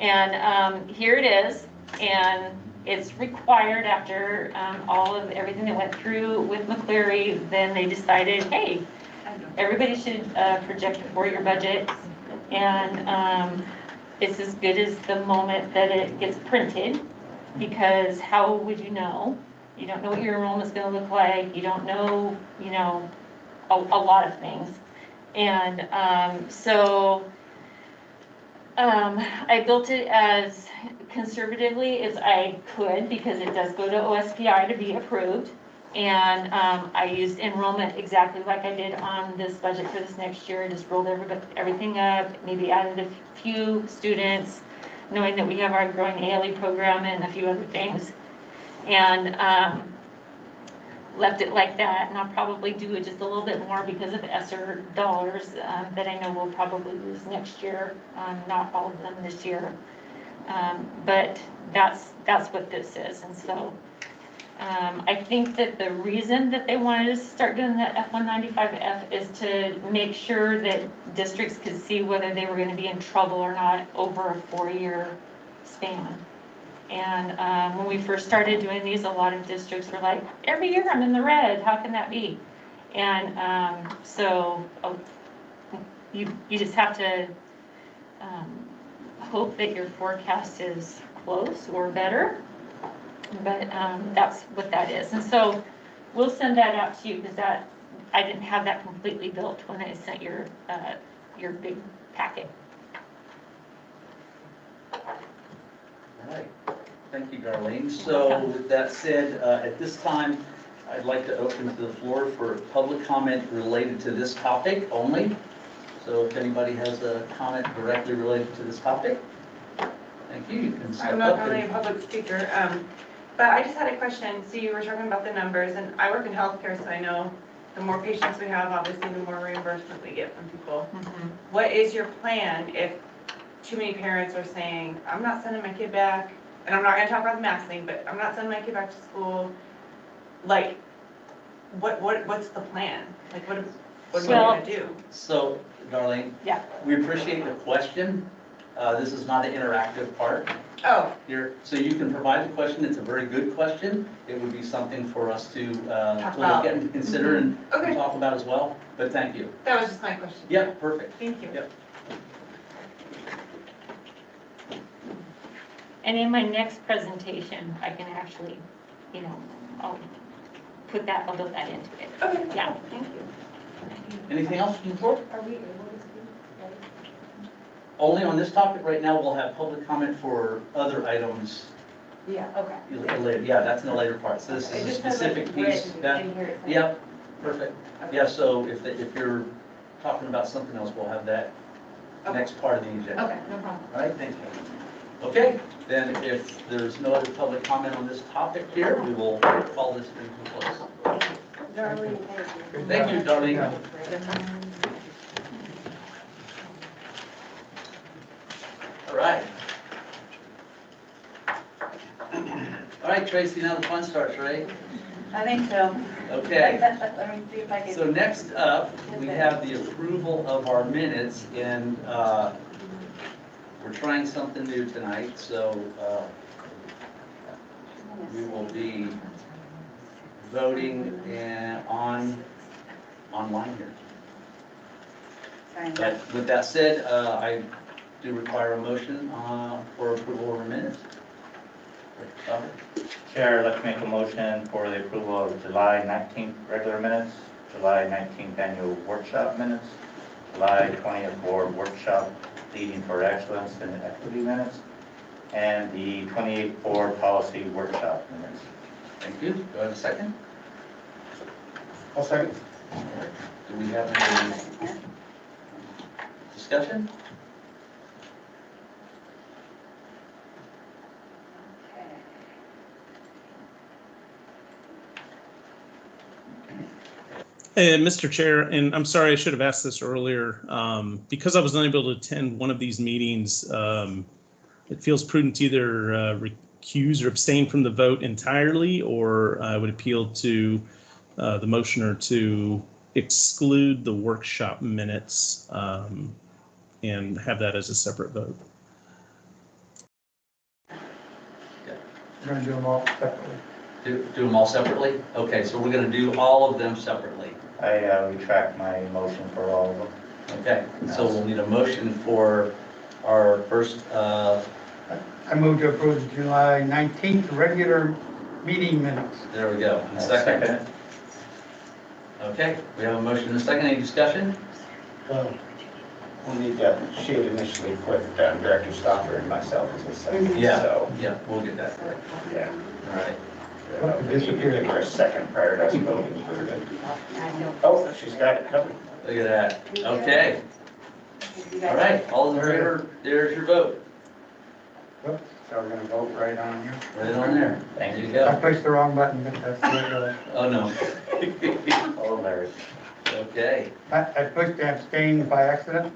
and here it is. And it's required after all of everything that went through with McCleary, then they decided, hey, everybody should project a 4-year budget. And it's as good as the moment that it gets printed, because how would you know? You don't know what your enrollment's gonna look like. You don't know, a lot of things. And I built it as conservatively as I could, because it does go to OSPI to be approved. And I used enrollment exactly like I did on this budget for this next year. I just rolled everything up, maybe added a few students, knowing that we have our growing ALE program and a few other things. And left it like that, and I'll probably do it just a little bit more because of ESSER dollars that I know we'll probably lose next year, not all of them this year. But that's what this is. And so I think that the reason that they wanted us to start doing that F195F is to make sure that districts could see whether they were going to be in trouble or not over a 4-year span. And when we first started doing these, a lot of districts were like, every year I'm in the red, how can that be? And so you just have to hope that your forecast is close or better, but that's what that is. And so we'll send that out to you, because I didn't have that completely built when I sent your big packet. All right. Thank you, Darlene. So with that said, at this time, I'd like to open to the floor for public comment related to this topic only. So if anybody has a comment directly related to this topic, thank you. You can step I'm not up really a and- public speaker, but I just had a question. So you were talking about the numbers, and I work in healthcare, so I know the more patients we have, obviously, the more reimbursement we get from people. Mm-hmm. What is your plan if too many parents are saying, I'm not sending my kid back, and I'm not going to talk about the mask thing, but I'm not sending my kid back to school? Like, what's the plan? Like, what are we going to do? So, Darlene, Yeah. we appreciate the question. This is not an interactive part Oh, here, so you can provide the question. It's a very good question. It would be something for us to look about. at and consider and Okay. talk about as well. But thank you. that was just my question. Yeah, perfect. Thank you. Yep. And in my next presentation, I can actually, I'll build that into it. Okay. Yeah. Thank you. Anything else from the board? Are we able to speak? Only on this topic right now. We'll have public comment for other items Yeah, okay. later. Yeah, that's in the later part. So this is a specific piece. Yep, perfect. Yeah, so if you're talking about something else, we'll have that next part of the agenda. Okay, no problem. All right, thank you. Okay, then if there's no other public comment on this topic here, we will call this into close. Darlene, thank you. Thank you, Darlene. All right. All right, Tracy, now the fun starts, right? I think so. Okay. Let me see if I can. So next up, we have the approval of our minutes, and we're trying something new tonight, so we will be voting online here. But with that said, I do require a motion for approval of our minutes. Chair, I'd like to make a motion for the approval of July 19th regular minutes, July 19th annual workshop minutes, July 20th board workshop leading for excellence and equity minutes, and the 28th board policy workshop minutes. Thank you. Do I have a second? I'll second. Do we have any discussion? And Mr. Chair, and I'm sorry, I should have asked this earlier. Because I was unable to attend one of these meetings, it feels prudent to either recuse or abstain from the vote entirely, or I would appeal to the motioner to exclude the workshop minutes and have that as a separate vote. Yeah, We're gonna do them all separately. Do them all separately? Okay, so we're gonna do all of them separately. I retract my motion for all of them. Okay, so we'll need a motion for our first, I move to approve the July 19th regular meeting minutes. there we go. And I'll second. second it. Okay, we have a motion and a second. Any discussion? We'll need that, she had initially put Director Stopper and myself as a second, Yeah, so, yeah, we'll get that correct. yeah. All right. We need to give her a second prior to us voting for it. Oh, she's got it covered. Look at that. Okay. All right, all in favor, there's your vote. So we're gonna vote right on here. Right on there. Thank There you. you I go. pushed the wrong button, but that's the, Oh, no. Oh, Larry. Okay. I pushed abstain by accident.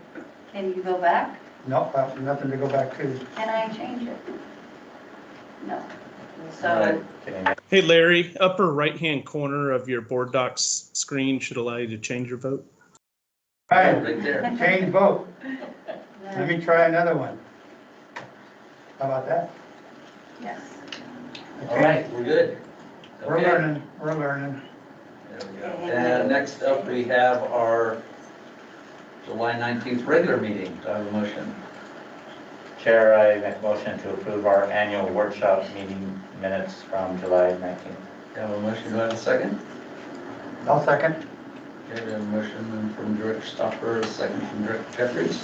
Can you go back? No, nothing to go back to. Can I change it? No. All So, right. Can you make Hey, Larry, upper right-hand corner of your board docs screen should allow you to change your vote. Right, Right there. change vote. Let me try another one. How about that? yes. All right, we're good. We're Okay. learning, we're learning. There we go. And next up, we have our July 19th regular meeting. Do I have a motion? Chair, I make a motion to approve our annual workshop meeting minutes from July 19th. Do I have a motion? Do I have a second? I'll second. Okay, we have a motion from Director Stopper, a second from Director Jeffries.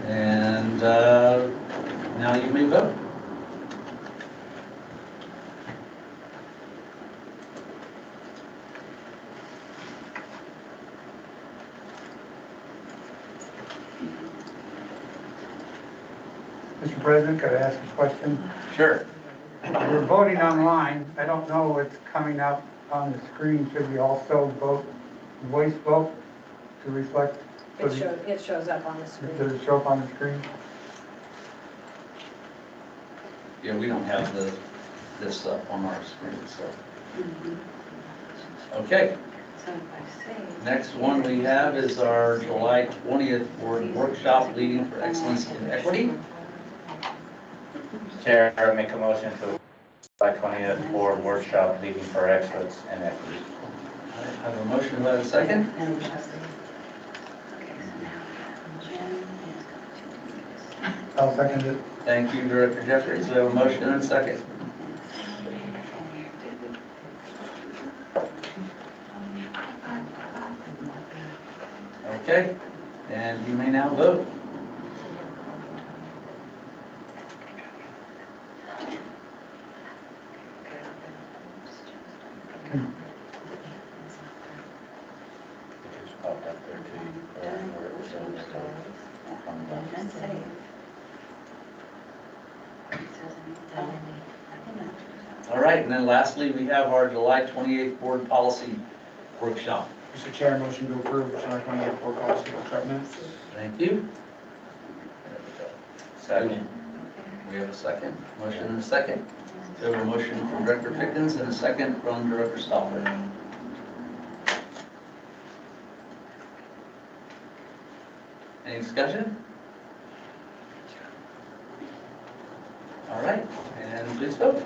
And now you may vote. Mr. President, could I ask a question? Sure. We're voting online. I don't know what's coming out on the screen. Should we also vote, voice vote to reflect? It shows up on the screen. Does it show up on the screen? Yeah, we don't have this up on our screen, so. Okay, So if I save. next one we have is our July 20th board workshop leading for excellence in equity. Chair, I make a motion to July 20th board workshop leading for excellence and equity. I have a motion, do I have a second? Okay, so now Jen is going to do this. I'll second it. Thank you, Director Jeffries. We have a motion and a second. Okay, and you may now vote. Just popped up there too, where it says, And save. It says anything. All right, and then lastly, we have our July 28th board policy workshop. Mr. Chair, motion to approve July 28th board policy workshop minutes. Thank you. second. We have a second, motion and a second. We have a motion from Director Pickens and a second from Director Stopper. Any discussion? All right, and please vote.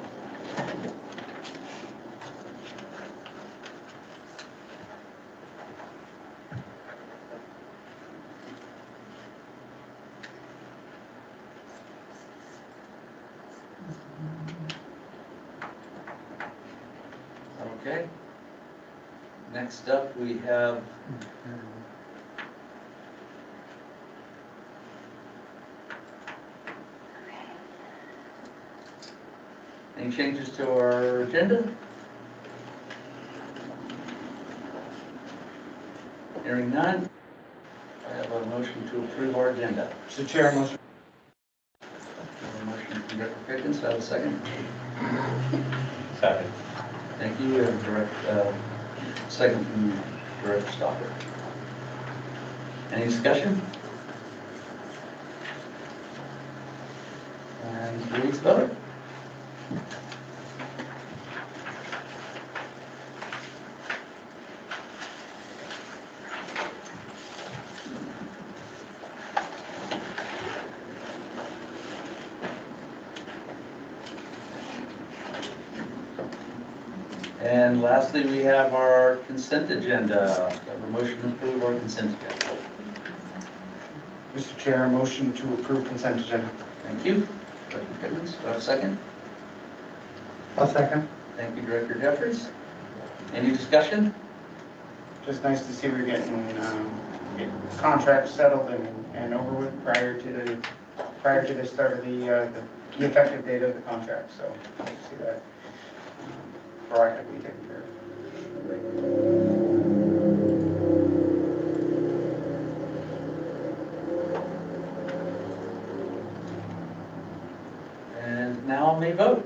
Okay. Next up, we have any changes to our agenda? Hearing none, I have a motion to approve our agenda. Mr. Chair, motion. I have a motion from Director Pickens, do I have a second? Second. Thank you, and second from Director Stopper. Any discussion? And please vote. And lastly, we have our consent agenda. Have a motion to approve our consent agenda. Mr. Chair, a motion to approve consent agenda. Thank you. Director Pickens, do I have a second? I'll second. Thank you, Director Jeffries. Any discussion? Just nice to see we're getting contracts settled and over with prior to the start of the effective date of the contract. So nice to see that proactively taken care of. And now may vote.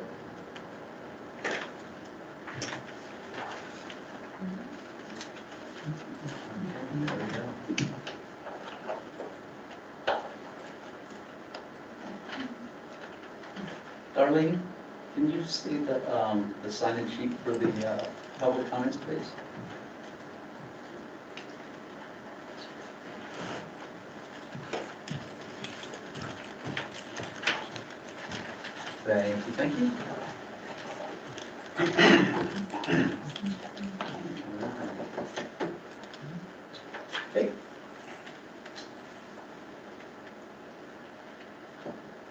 Darlene, can you see the sign-in sheet for the public comments, please? Thank you, thank you. Okay.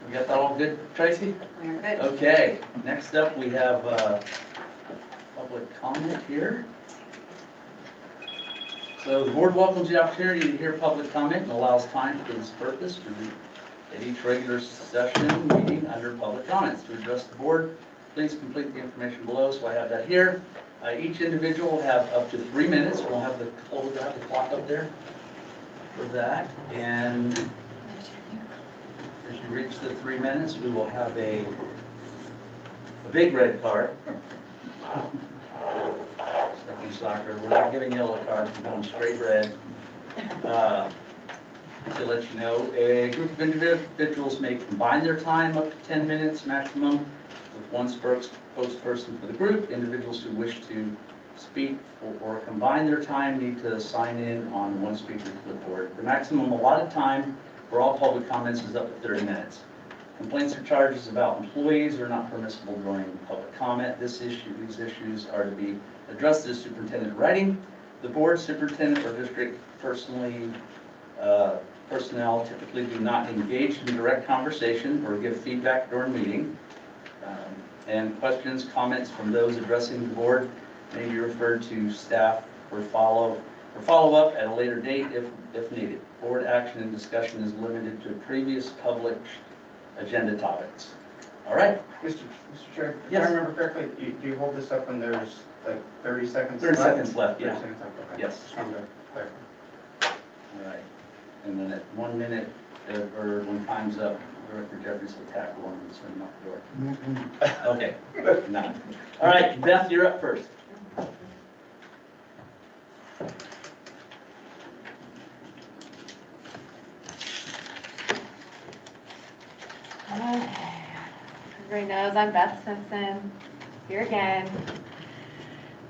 We got that all good, Tracy? We're good. Okay, next up, we have public comment here. So the board welcomes the opportunity to hear public comment and allows time for this purpose at each regular session meeting under public comments. To address the board, please complete the information below, so I have that here. Each individual will have up to 3 minutes. We'll have the clock up there for that. And as you reach the 3 minutes, we will have a big red card. Second soccer, we're not giving yellow cards, we're going straight red. To let you know, a group of individuals may combine their time up to 10 minutes maximum with one spokesperson for the group. Individuals who wish to speak or combine their time need to sign in on one speaker to the board. The maximum allotted time for all public comments is up to 30 minutes. Complaints or charges about employees are not permissible during public comment. These issues are to be addressed to the superintendent in writing. The board, superintendent, or district personnel typically do not engage in direct conversation or give feedback during meeting. And questions, comments from those addressing the board may be referred to staff for follow-up at a later date if needed. Board action and discussion is limited to previous public agenda topics. All right. Mr. Chair, if Yes. I remember correctly, do you hold this up when there's like 30 seconds 30 left? seconds left, 30 yeah. seconds left, okay. Yes. Just wanted to clarify. All right. And then at 1 minute, or when time's up, Director Jeffries will tackle one and swing out the door. Okay. No. All right, Beth, you're up first. Okay. Everybody knows I'm Beth Simpson, here again.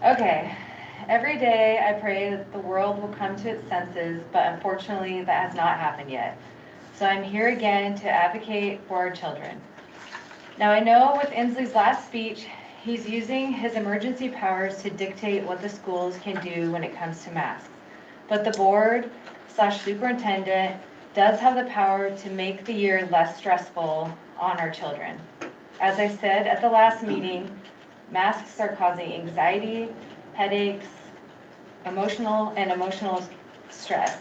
Okay, every day I pray that the world will come to its senses, but unfortunately that has not happened yet. So I'm here again to advocate for our children. Now I know with Inslee's last speech, he's using his emergency powers to dictate what the schools can do when it comes to masks. But the board/superintendent does have the power to make the year less stressful on our children. As I said at the last meeting, masks are causing anxiety, headaches, emotional stress.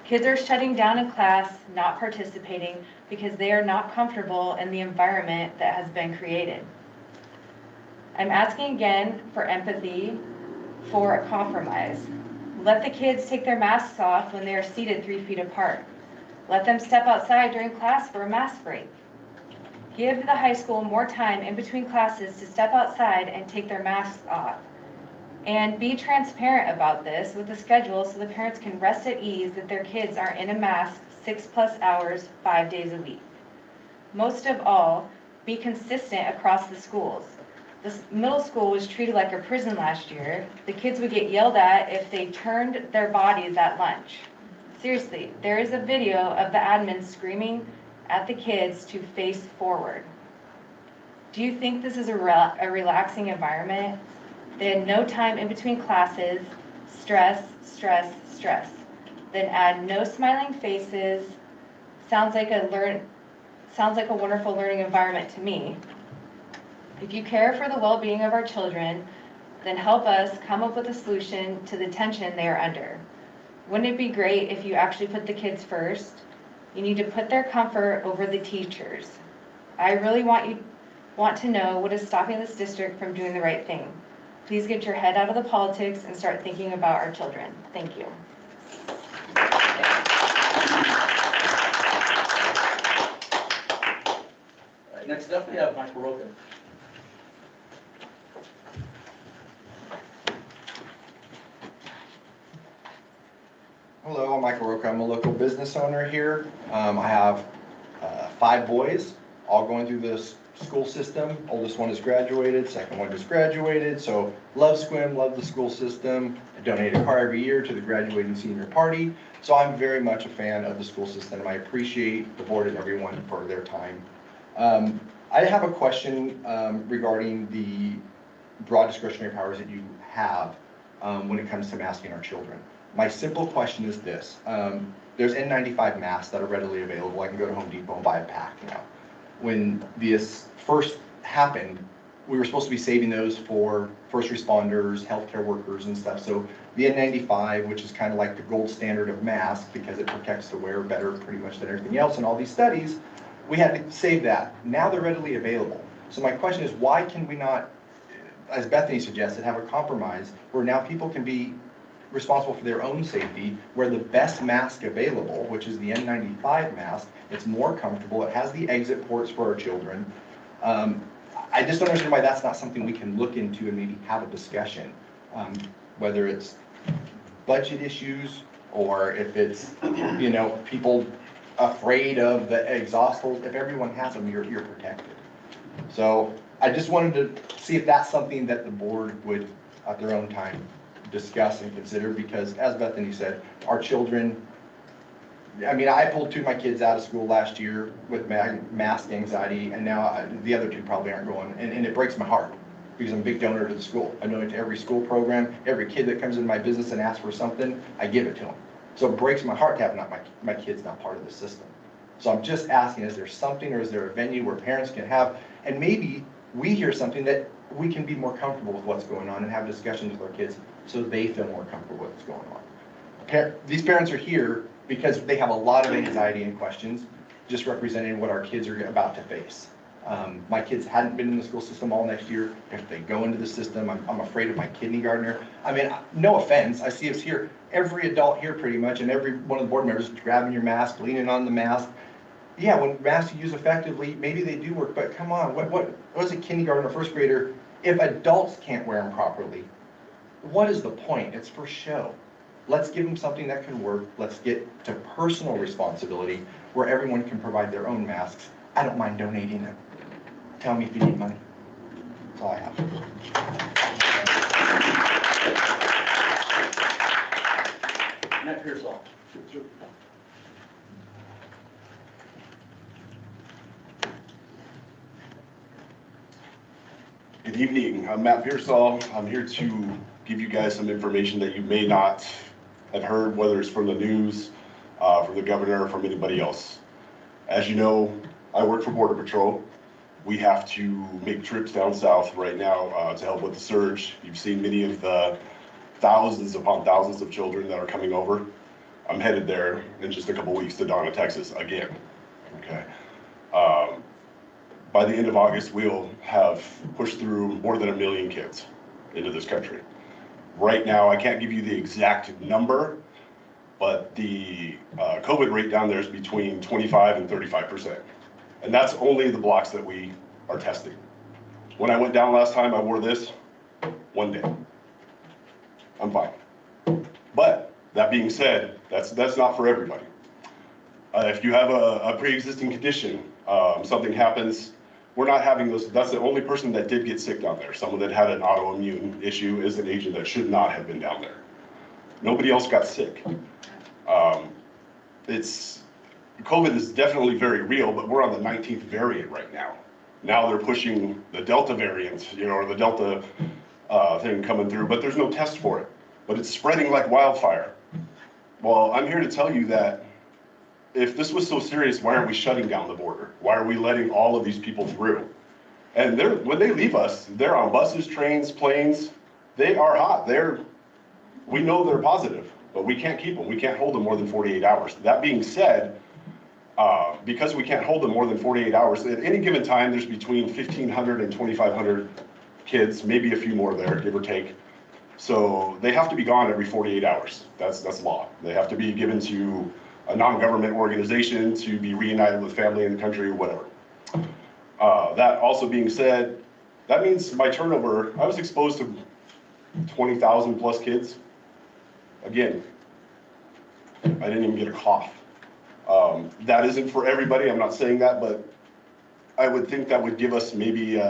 Kids are shutting down in class, not participating because they are not comfortable in the environment that has been created. I'm asking again for empathy, for a compromise. Let the kids take their masks off when they are seated 3 feet apart. Let them step outside during class for a mask break. Give the high school more time in between classes to step outside and take their masks off. And be transparent about this with the schedule so the parents can rest at ease that their kids are in a mask 6+ hours, 5 days a week. Most of all, be consistent across the schools. The middle school was treated like a prison last year. The kids would get yelled at if they turned their bodies at lunch. Seriously, there is a video of the admin screaming at the kids to face forward. Do you think this is a relaxing environment? They had no time in between classes, stress, stress, stress. Then add no smiling faces, sounds like a wonderful learning environment to me. If you care for the well-being of our children, then help us come up with a solution to the tension they are under. Wouldn't it be great if you actually put the kids first? You need to put their comfort over the teachers. I really want to know what is stopping this district from doing the right thing. Please get your head out of the politics and start thinking about our children. Thank you. All right, next up, we have Michael Roca. Hello, I'm Michael Roca. I'm a local business owner here. I have 5 boys, all going through this school system. Oldest one has graduated, second one just graduated. So love swim, love the school system. I donate a car every year to the graduating senior party. So I'm very much a fan of the school system. I appreciate the board and everyone for their time. I have a question regarding the broad discretionary powers that you have when it comes to masking our children. My simple question is this. There's N95 masks that are readily available. I can go to Home Depot and buy a pack now. When this first happened, we were supposed to be saving those for first responders, healthcare workers and stuff. So the N95, which is kind of like the gold standard of mask because it protects the wearer better pretty much than everything else in all these studies, we had to save that. Now they're readily available. So my question is, why can we not, as Bethany suggested, have a compromise where now people can be responsible for their own safety, where the best mask available, which is the N95 mask, it's more comfortable, it has the exit ports for our children. I just don't understand why that's not something we can look into and maybe have a discussion, whether it's budget issues or if it's, you know, people afraid of the exhaust holes. If everyone has them, you're protected. So I just wanted to see if that's something that the board would, at their own time, discuss and consider, because as Bethany said, our children, I mean, I pulled 2 of my kids out of school last year with mask anxiety, and now the other 2 probably aren't going, and it breaks my heart because I'm a big donor to the school. I donate to every school program. Every kid that comes into my business and asks for something, I give it to them. So it breaks my heart to have my kids not part of the system. So I'm just asking, is there something, or is there a venue where parents can have, and maybe we hear something that we can be more comfortable with what's going on and have discussions with our kids so they feel more comfortable with what's going on. These parents are here because they have a lot of anxiety and questions, just representing what our kids are about to face. My kids hadn't been in the school system all next year. If they go into the system, I'm afraid of my kindergartner. I mean, no offense, I see us here, every adult here pretty much, and every one of the board members grabbing your mask, leaning on the mask. Yeah, when masks are used effectively, maybe they do work, but come on, what is a kindergartner or first grader if adults can't wear them properly? What is the point? It's for show. Let's give them something that can work. Let's get to personal responsibility where everyone can provide their own masks. I don't mind donating them. Tell me if you need money. That's all I have. Matt Pearsall. Good evening, I'm Matt Pearsall. I'm here to give you guys some information that you may not have heard, whether it's from the news, from the governor, or from anybody else. As you know, I work for Border Patrol. We have to make trips down south right now to help with the surge. You've seen many of the thousands upon thousands of children that are coming over. I'm headed there in just a couple weeks to Donna, Texas again. Okay. By the end of August, we'll have pushed through more than 1 million kids into this country. Right now, I can't give you the exact number, but the COVID rate down there is between 25 and 35%. And that's only the blocks that we are testing. When I went down last time, I wore this 1 day. I'm fine. But that being said, that's not for everybody. If you have a pre-existing condition, something happens, we're not having those. That's the only person that did get sick down there. Someone that had an autoimmune issue is an agent that should not have been down there. Nobody else got sick. COVID is definitely very real, but we're on the 19th variant right now. Now they're pushing the Delta variant, or the Delta thing coming through, but there's no test for it. But it's spreading like wildfire. Well, I'm here to tell you that if this was so serious, why aren't we shutting down the border? Why are we letting all of these people through? And when they leave us, they're on buses, trains, planes. They are hot. We know they're positive, but we can't keep them. We can't hold them more than 48 hours. That being said, because we can't hold them more than 48 hours, at any given time, there's between 1,500 and 2,500 kids, maybe a few more there, give or take. So they have to be gone every 48 hours. That's law. They have to be given to a non-government organization to be reunited with family in the country or whatever. That also being said, that means my turnover, I was exposed to 20,000 plus kids. Again, I didn't even get a cough. That isn't for everybody, I'm not saying that, but I would think that would give us maybe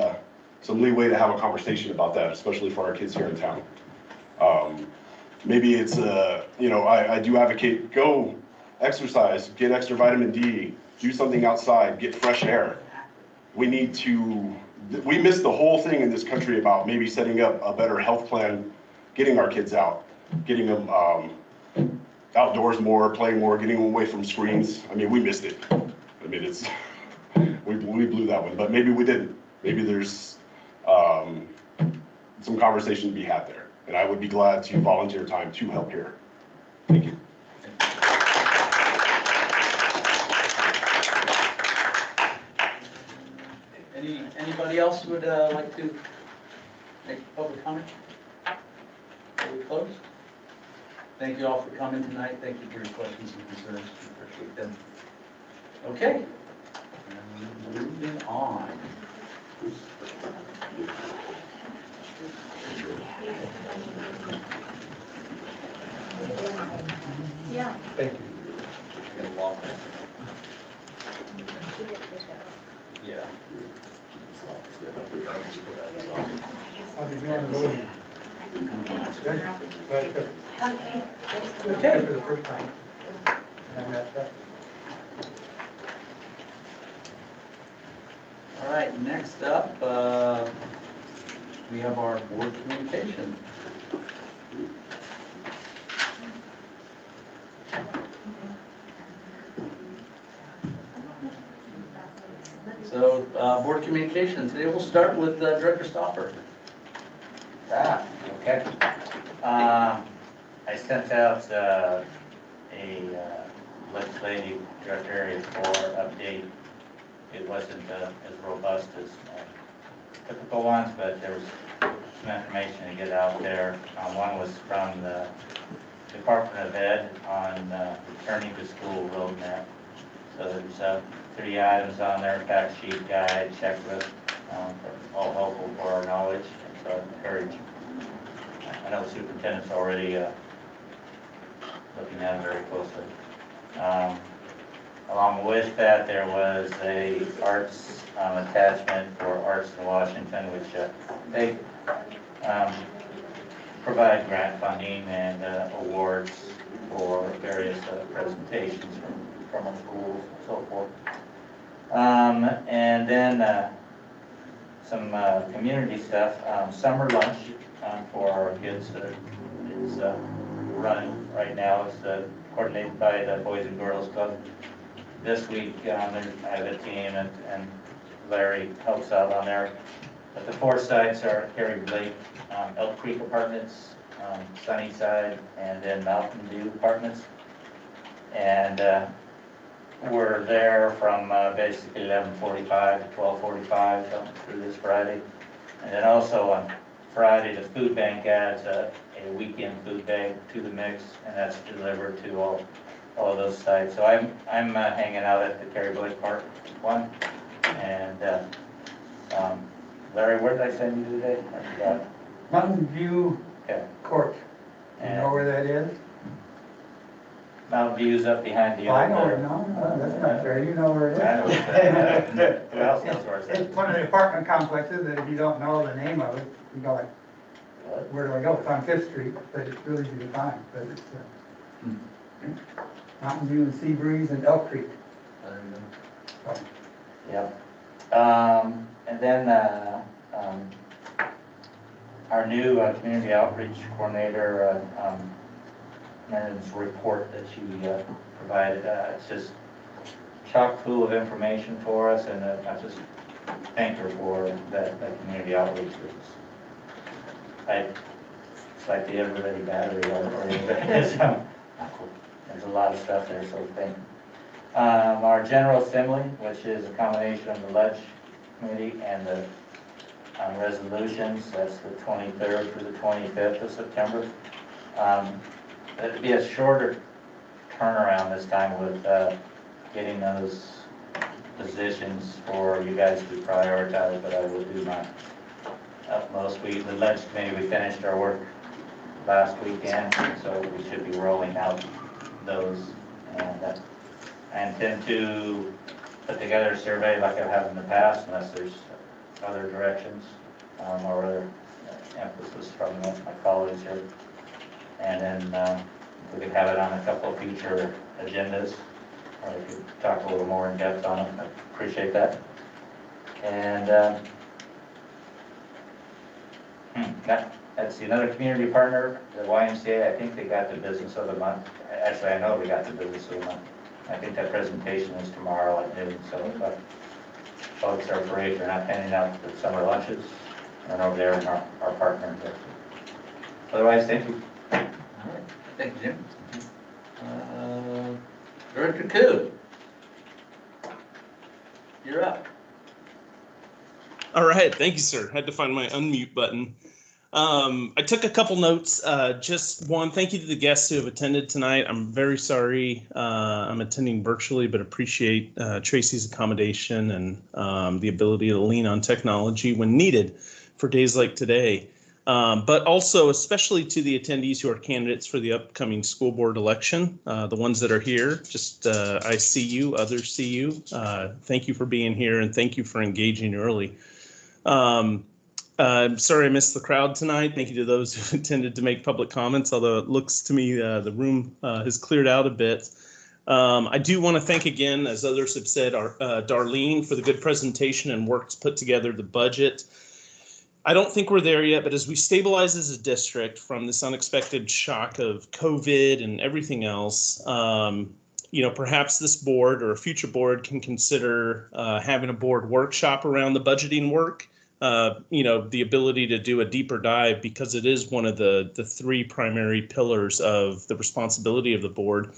some leeway to have a conversation about that, especially for our kids here in town. Maybe it's, I do advocate, go exercise, get extra vitamin D, do something outside, get fresh air. We missed the whole thing in this country about maybe setting up a better health plan, getting our kids out, getting them outdoors more, playing more, getting them away from screens. I mean, we missed it. I mean, we blew that one, but maybe we didn't. Maybe there's some conversation to be had there. And I would be glad to volunteer time to help here. Thank you. Anybody else would like to make a public comment? Before we close? Thank you all for coming tonight. Thank you for your questions and concerns. We appreciate them. Okay. Moving on. Yeah. Thank you. Get a long one. Yeah. How did you want to vote? Good? Good. Okay. For the first time. And that's that. All right, next up, we have our board communication. So, board communication, today we'll start with Director Stoffer. Okay. I sent out a legislative directory for update. It wasn't as robust as typical ones, but there was some information to get out there. One was from the Department of Ed on returning to school roadmap. So there's 3 items on there: fact sheet, guide, checklist, all helpful for our knowledge. So I encourage. I know the superintendent's already looking at it very closely. Along with that, there was a arts attachment for Arts in Washington, which they provide grant funding and awards for various presentations from our schools and so forth. And then some community stuff. Summer lunch for our kids is running right now. It's coordinated by the Boys and Girls Club. This week, I have a team, and Larry helps out on there. But the 4 sites are Harry Lake, Elk Creek Apartments, Sunnyside, and then Mountain View Apartments. And we're there from basically 11:45 to 12:45 through this Friday. And then also on Friday, the food bank adds a weekend food bag to the mix, and that's delivered to all of those sites. So I'm hanging out at the Terry Blake Park one. And Larry, where did I send you today? I forgot. Mountain View Court. You know where that is? Mountain View's up behind the. Well, I know where, no, that's not fair. You know where it is. I know. Who else knows where it's at? It's one of the apartment complexes that if you don't know the name of it, you go like, where do I go? It's on 5th Street, but it's really easy to find. But it's Mountain View and Sea Breeze and Elk Creek. Yep. And then our new community outreach coordinator, Marin's report that she provided. It's just chock full of information for us, and I just thank her for that community outreach. It's like the everybody battery or there's a lot of stuff there, so thank you. Our General Assembly, which is a combination of the Ledge Committee and the resolutions, that's the 23rd through the 25th of September. It'd be a shorter turnaround this time with getting those positions for you guys to prioritize, but I will do my utmost. The Ledge Committee, we finished our work last weekend, so we should be rolling out those. And I intend to put together a survey like I have in the past, unless there's other directions or other emphasis from my colleagues here. And then we could have it on a couple of future agendas, or we could talk a little more in depth on it. I appreciate that. And that's another community partner, the YMCA. I think they got the business of the month. Actually, I know we got the business of the month. I think that presentation is tomorrow at noon, so folks are brave. They're not handing out the summer lunches. And over there, our partner. Otherwise, thank you. All right, thank you, Jim. Director Koo, you're up. All right, thank you, sir. Had to find my unmute button. I took a couple notes. Just one, thank you to the guests who have attended tonight. I'm very sorry I'm attending virtually, but appreciate Tracy's accommodation and the ability to lean on technology when needed for days like today. But also especially to the attendees who are candidates for the upcoming school board election, the ones that are here, just I see you, others see you. Thank you for being here and thank you for engaging early. I'm sorry I missed the crowd tonight. Thank you to those who intended to make public comments, although it looks to me the room has cleared out a bit. I do want to thank again, as others have said, Darlene for the good presentation and work to put together the budget. I don't think we're there yet, but as we stabilize as a district from this unexpected shock of COVID and everything else, perhaps this board or a future board can consider having a board workshop around the budgeting work. The ability to do a deeper dive, because it is one of the three primary pillars of the responsibility of the board.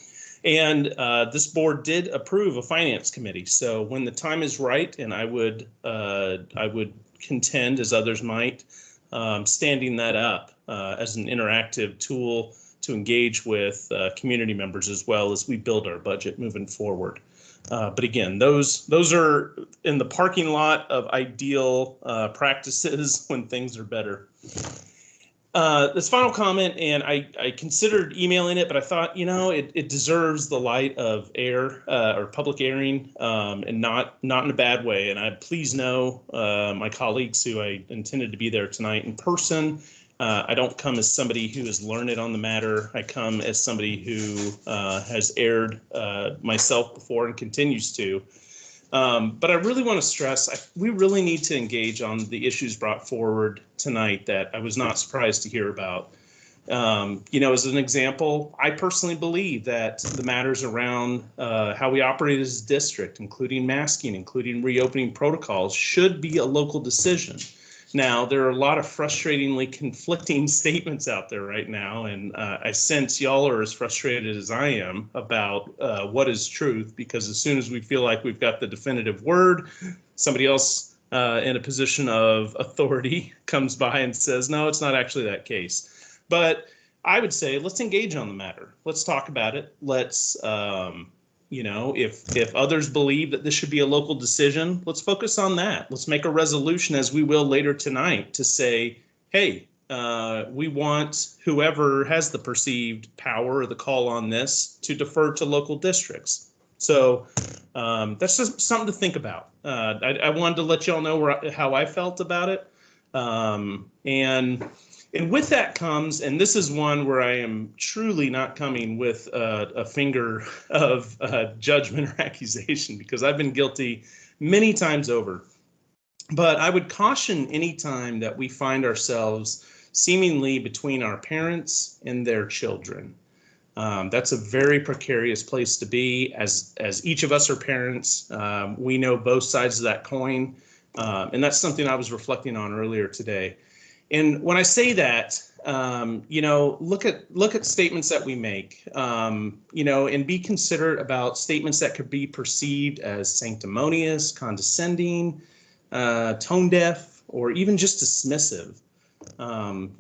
And this board did approve a finance committee. So when the time is right, and I would contend, as others might, standing that up as an interactive tool to engage with community members as well as we build our budget moving forward. But again, those are in the parking lot of ideal practices when things are better. This final comment, and I considered emailing it, but I thought, it deserves the light of air or public airing, and not in a bad way. And I please know my colleagues who I intended to be there tonight in person. I don't come as somebody who is learned on the matter. I come as somebody who has aired myself before and continues to. But I really want to stress, we really need to engage on the issues brought forward tonight that I was not surprised to hear about. As an example, I personally believe that the matters around how we operate as a district, including masking, including reopening protocols, should be a local decision. Now, there are a lot of frustratingly conflicting statements out there right now, and I sense y'all are as frustrated as I am about what is truth, because as soon as we feel like we've got the definitive word, somebody else in a position of authority comes by and says, no, it's not actually that case. But I would say, let's engage on the matter. Let's talk about it. Let's, if others believe that this should be a local decision, let's focus on that. Let's make a resolution, as we will later tonight, to say, hey, we want whoever has the perceived power or the call on this to defer to local districts. So that's just something to think about. I wanted to let y'all know how I felt about it. And with that comes, and this is one where I am truly not coming with a finger of judgment or accusation, because I've been guilty many times over. But I would caution any time that we find ourselves seemingly between our parents and their children. That's a very precarious place to be. As each of us are parents, we know both sides of that coin, and that's something I was reflecting on earlier today. And when I say that, look at statements that we make, and be considerate about statements that could be perceived as sanctimonious, condescending, tone deaf, or even just dismissive. And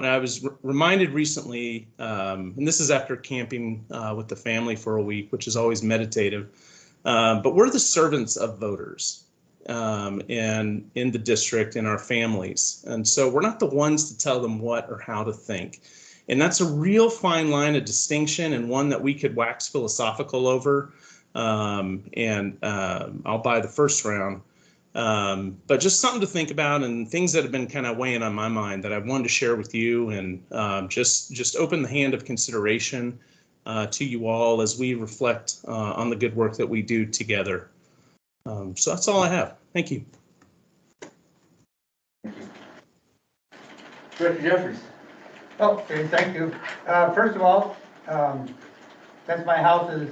I was reminded recently, and this is after camping with the family for a week, which is always meditative, but we're the servants of voters. And in the district, in our families. And so we're not the ones to tell them what or how to think. And that's a real fine line of distinction, and one that we could wax philosophical over. I'll buy the first round. But just something to think about, and things that have been kind of weighing on my mind that I wanted to share with you, and just open the hand of consideration to you all as we reflect on the good work that we do together. So that's all I have. Thank you. Director Jeffries. Okay, thank you. First of all, since my house is,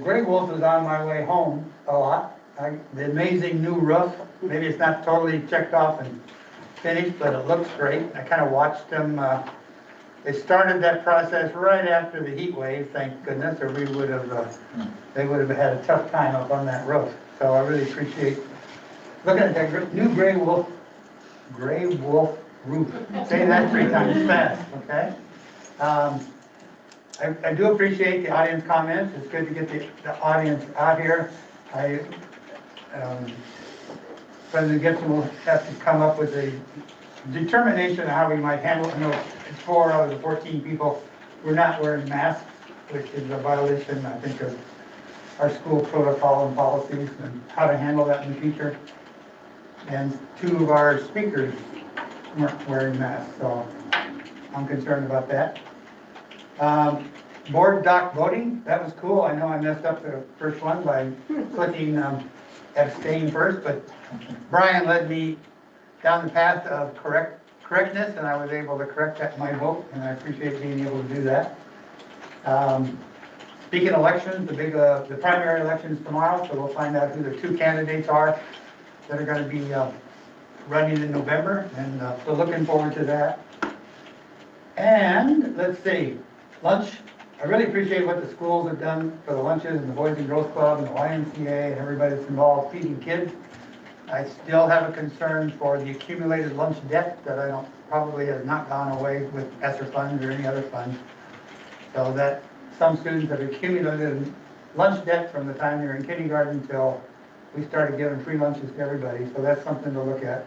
Gray Wolf is on my way home a lot. The amazing new roof, maybe it's not totally checked off and finished, but it looks great. I kind of watched them. They started that process right after the heat wave, thank goodness, or they would have had a tough time up on that roof. So I really appreciate looking at that new Gray Wolf roof. Say that 3 times fast, okay? I do appreciate the audience comments. It's good to get the audience out here. President Gibson will have to come up with a determination of how we might handle it. I know 4 out of the 14 people were not wearing masks, which is a violation, I think, of our school protocol and policies, and how to handle that in the future. And 2 of our speakers weren't wearing masks, so I'm concerned about that. Board doc voting, that was cool. I know I messed up the first one by clicking abstain first, but Brian led me down the path of correctness, and I was able to correct my vote, and I appreciate being able to do that. Speaking of elections, the primary elections tomorrow, so we'll find out who the 2 candidates are that are going to be running in November, and so looking forward to that. And let's see, lunch. I really appreciate what the schools have done for the lunches, and the Boys and Girls Club, and the YMCA, and everybody that's involved feeding kids. I still have a concern for the accumulated lunch debt that probably has not gone away with ESSER funds or any other funds. So that some students have accumulated lunch debt from the time they're in kindergarten until we started giving free lunches to everybody. So that's something to look at.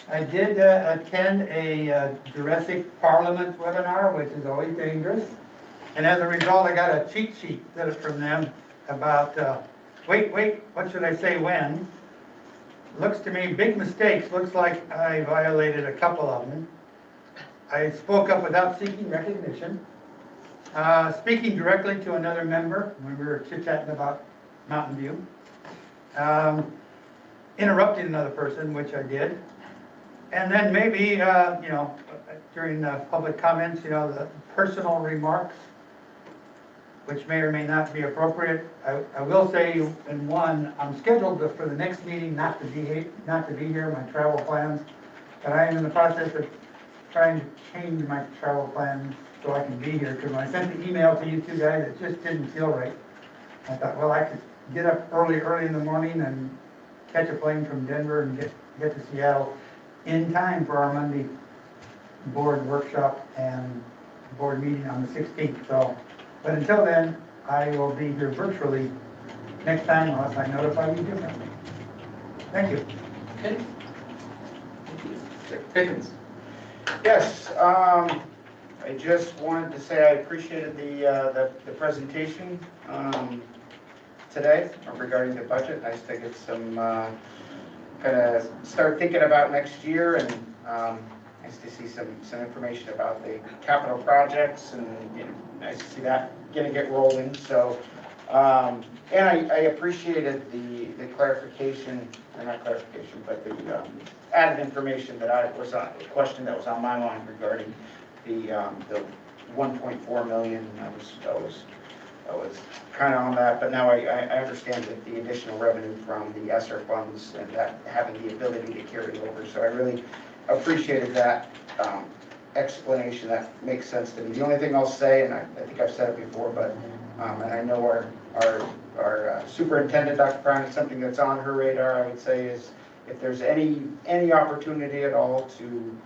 I did attend a Jurassic Parliament webinar, which is always dangerous. And as a result, I got a cheat sheet from them about, wait, what should I say when? Looks to me, big mistakes. Looks like I violated a couple of them. I spoke up without seeking recognition. Speaking directly to another member when we were chit-chatting about Mountain View. Interrupting another person, which I did. And then maybe, during public comments, the personal remarks, which may or may not be appropriate. I will say in one, I'm scheduled for the next meeting not to be here, my travel plans. But I am in the process of trying to change my travel plans so I can be here, because when I sent the email to you 2 guys, it just didn't feel right. I thought, well, I could get up early in the morning and catch a plane from Denver and get to Seattle in time for our Monday board workshop and board meeting on the 16th. So, but until then, I will be here virtually next time unless I notify you differently. Thank you. Okay. Pickens. Yes, I just wanted to say I appreciated the presentation today regarding the budget. Nice to get some kind of start thinking about next year, and nice to see some information about the capital projects, and nice to see that get rolling. So And I appreciated the clarification, or not clarification, but the added information that a question that was on my mind regarding the 1.4 million. I was kind of on that, but now I understand that the additional revenue from the ESSER funds and that having the ability to carry over. So I really appreciated that explanation. That makes sense to me. The only thing I'll say, and I think I've said it before, but and I know our superintendent, Dr. Brown, is something that's on her radar, I would say, is if there's any opportunity at all to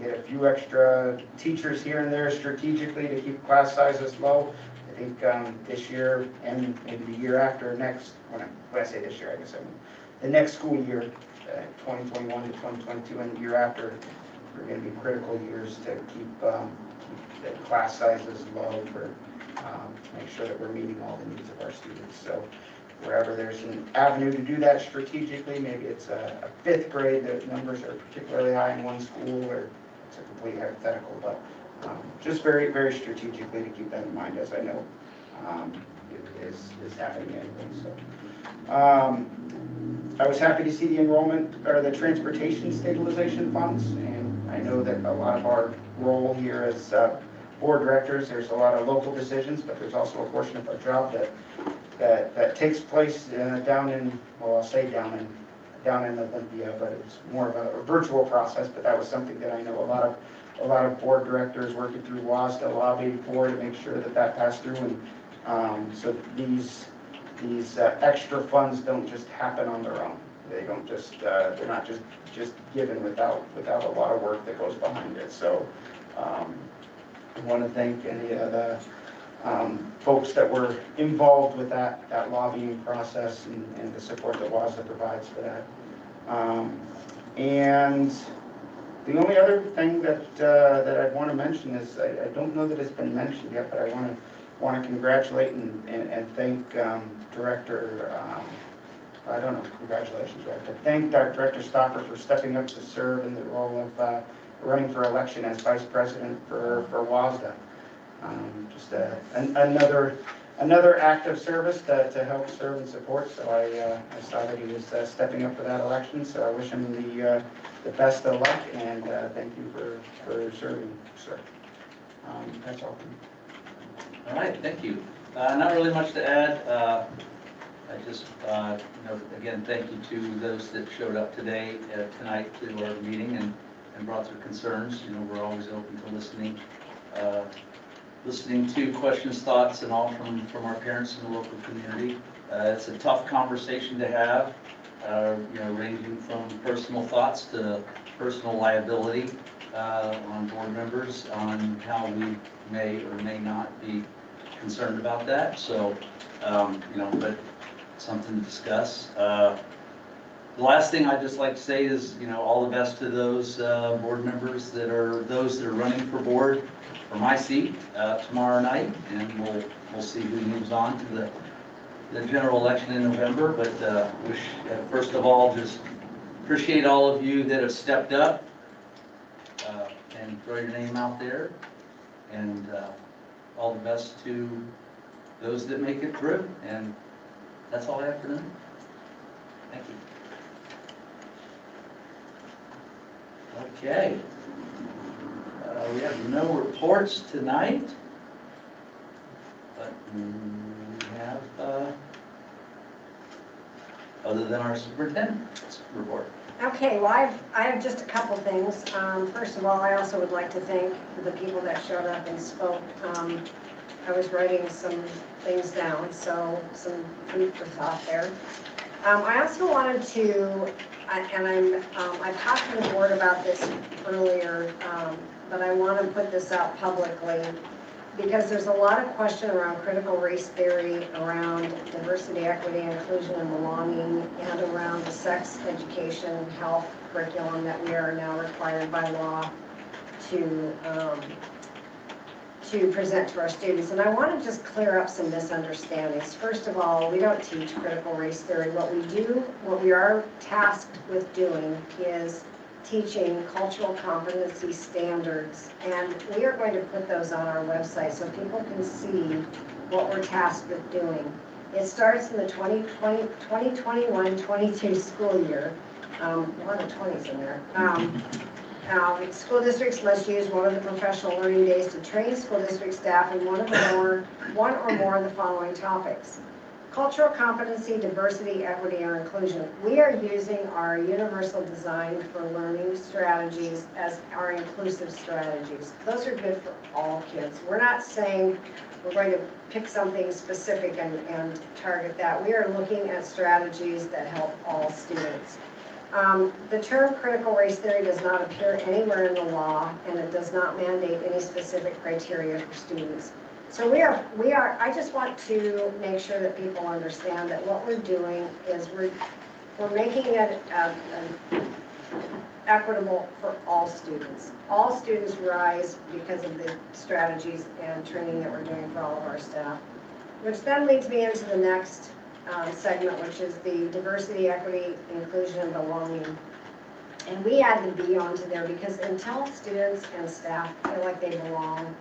get a few extra teachers here and there strategically to keep class sizes low. I think this year and maybe the year after next, when I say this year, I guess I mean the next school year, 2021 to 2022, and the year after, are going to be critical years to keep the class sizes low for make sure that we're meeting all the needs of our students. So wherever there's an avenue to do that strategically, maybe it's a fifth grade, the numbers are particularly high in one school, or it's a complete hypothetical, but just very, very strategically to keep that in mind, as I know it is happening anyway. So I was happy to see the enrollment or the transportation stabilization funds, and I know that a lot of our role here as board directors, there's a lot of local decisions, but there's also a portion of our job that takes place down in, well, I'll say down in Olympia, but it's more of a virtual process. But that was something that I know a lot of board directors working through WASDA lobbied for to make sure that passed through. And so these extra funds don't just happen on their own. They don't just they're not just given without a lot of work that goes behind it. So I want to thank any of the folks that were involved with that lobbying process and the support that WASDA provides for that. And the only other thing that I'd want to mention is I don't know that it's been mentioned yet, but I want to congratulate and thank Director. I don't know, congratulations, Director. Thank Director Stopper for stepping up to serve in the role of running for election as Vice President for WASDA. Just another act of service to help serve and support. So I saw that he was stepping up for that election. So I wish him the best of luck, and thank you for serving, sir. That's all for me. All right, thank you. Not really much to add. I just, again, thank you to those that showed up tonight to our meeting and brought their concerns. We're always open to listening to questions, thoughts, and all from our parents in the local community. It's a tough conversation to have, ranging from personal thoughts to personal liability on board members on how we may or may not be concerned about that. So, but something to discuss. The last thing I'd just like to say is, all the best to those board members that are running for board for my seat tomorrow night, and we'll see who moves on to the general election in November. But wish, first of all, just appreciate all of you that have stepped up and throw your name out there, and all the best to those that make it through. And that's all I have for now. Thank you. Okay. We have no reports tonight, but we have, other than our superintendent's report. Okay, well, I have just a couple things. First of all, I also would like to thank the people that showed up and spoke. I was writing some things down, so some food for thought there. I also wanted to, and I've talked to the board about this earlier, but I want to put this out publicly because there's a lot of question around critical race theory, around diversity, equity, inclusion, and belonging, and around the sex education health curriculum that we are now required by law to present to our students. And I want to just clear up some misunderstandings. First of all, we don't teach critical race theory. What we are tasked with doing is teaching cultural competency standards, and we are going to put those on our website so people can see what we're tasked with doing. It starts in the 2021-22 school year. A lot of 20s in there. School districts must use one of the professional learning days to train school district staff in one or more of the following topics: cultural competency, diversity, equity, or inclusion. We are using our universal design for learning strategies as our inclusive strategies. Those are good for all kids. We're not saying we're going to pick something specific and target that. We are looking at strategies that help all students. The term critical race theory does not appear anywhere in the law, and it does not mandate any specific criteria for students. So I just want to make sure that people understand that what we're doing is we're making it equitable for all students. All students rise because of the strategies and training that we're doing for all of our staff. Which then leads me into the next segment, which is the diversity, equity, inclusion, and belonging. And we add the B onto there because until students and staff feel like they belong,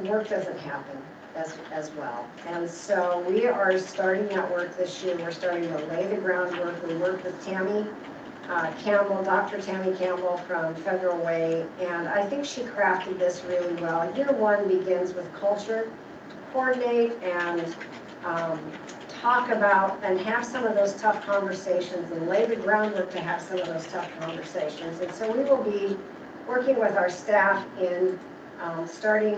work doesn't happen as well. And so we are starting that work this year. We're starting to lay the groundwork. We work with Tammy Campbell, Dr. Tammy Campbell from Federal Way, and I think she crafted this really well. Year one begins with culture, coordinate and talk about and have some of those tough conversations and lay the groundwork to have some of those tough conversations. And so we will be working with our staff in starting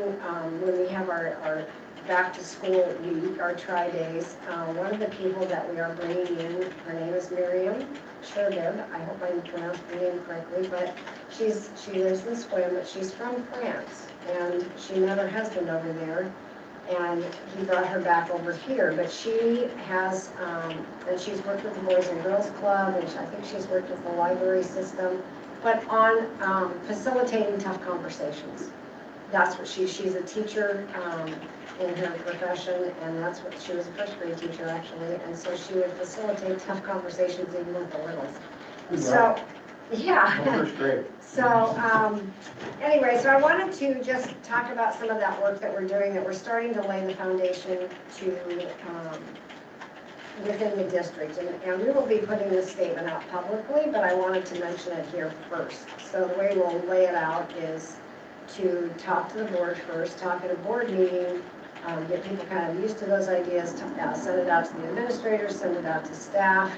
when we have our back to school week, our tri-days. One of the people that we are bringing in, her name is Miriam Sherbib. I hope I pronounced the name correctly, but she lives in Swim, but she's from France, and she met her husband over there, and he brought her back over here. But she has, and she's worked with the Boys and Girls Club, and I think she's worked with the library system, but on facilitating tough conversations. That's what she's a teacher in her profession, and that's what she was a first grade teacher actually, and so she would facilitate tough conversations even with the littles. So, yeah. First grade. So, anyway, so I wanted to just talk about some of that work that we're doing, that we're starting to lay the foundation to within the district, and we will be putting this statement out publicly, but I wanted to mention it here first. So the way we'll lay it out is to talk to the board first, talk at a board meeting, get people kind of used to those ideas, send it out to the administrators, send it out to staff,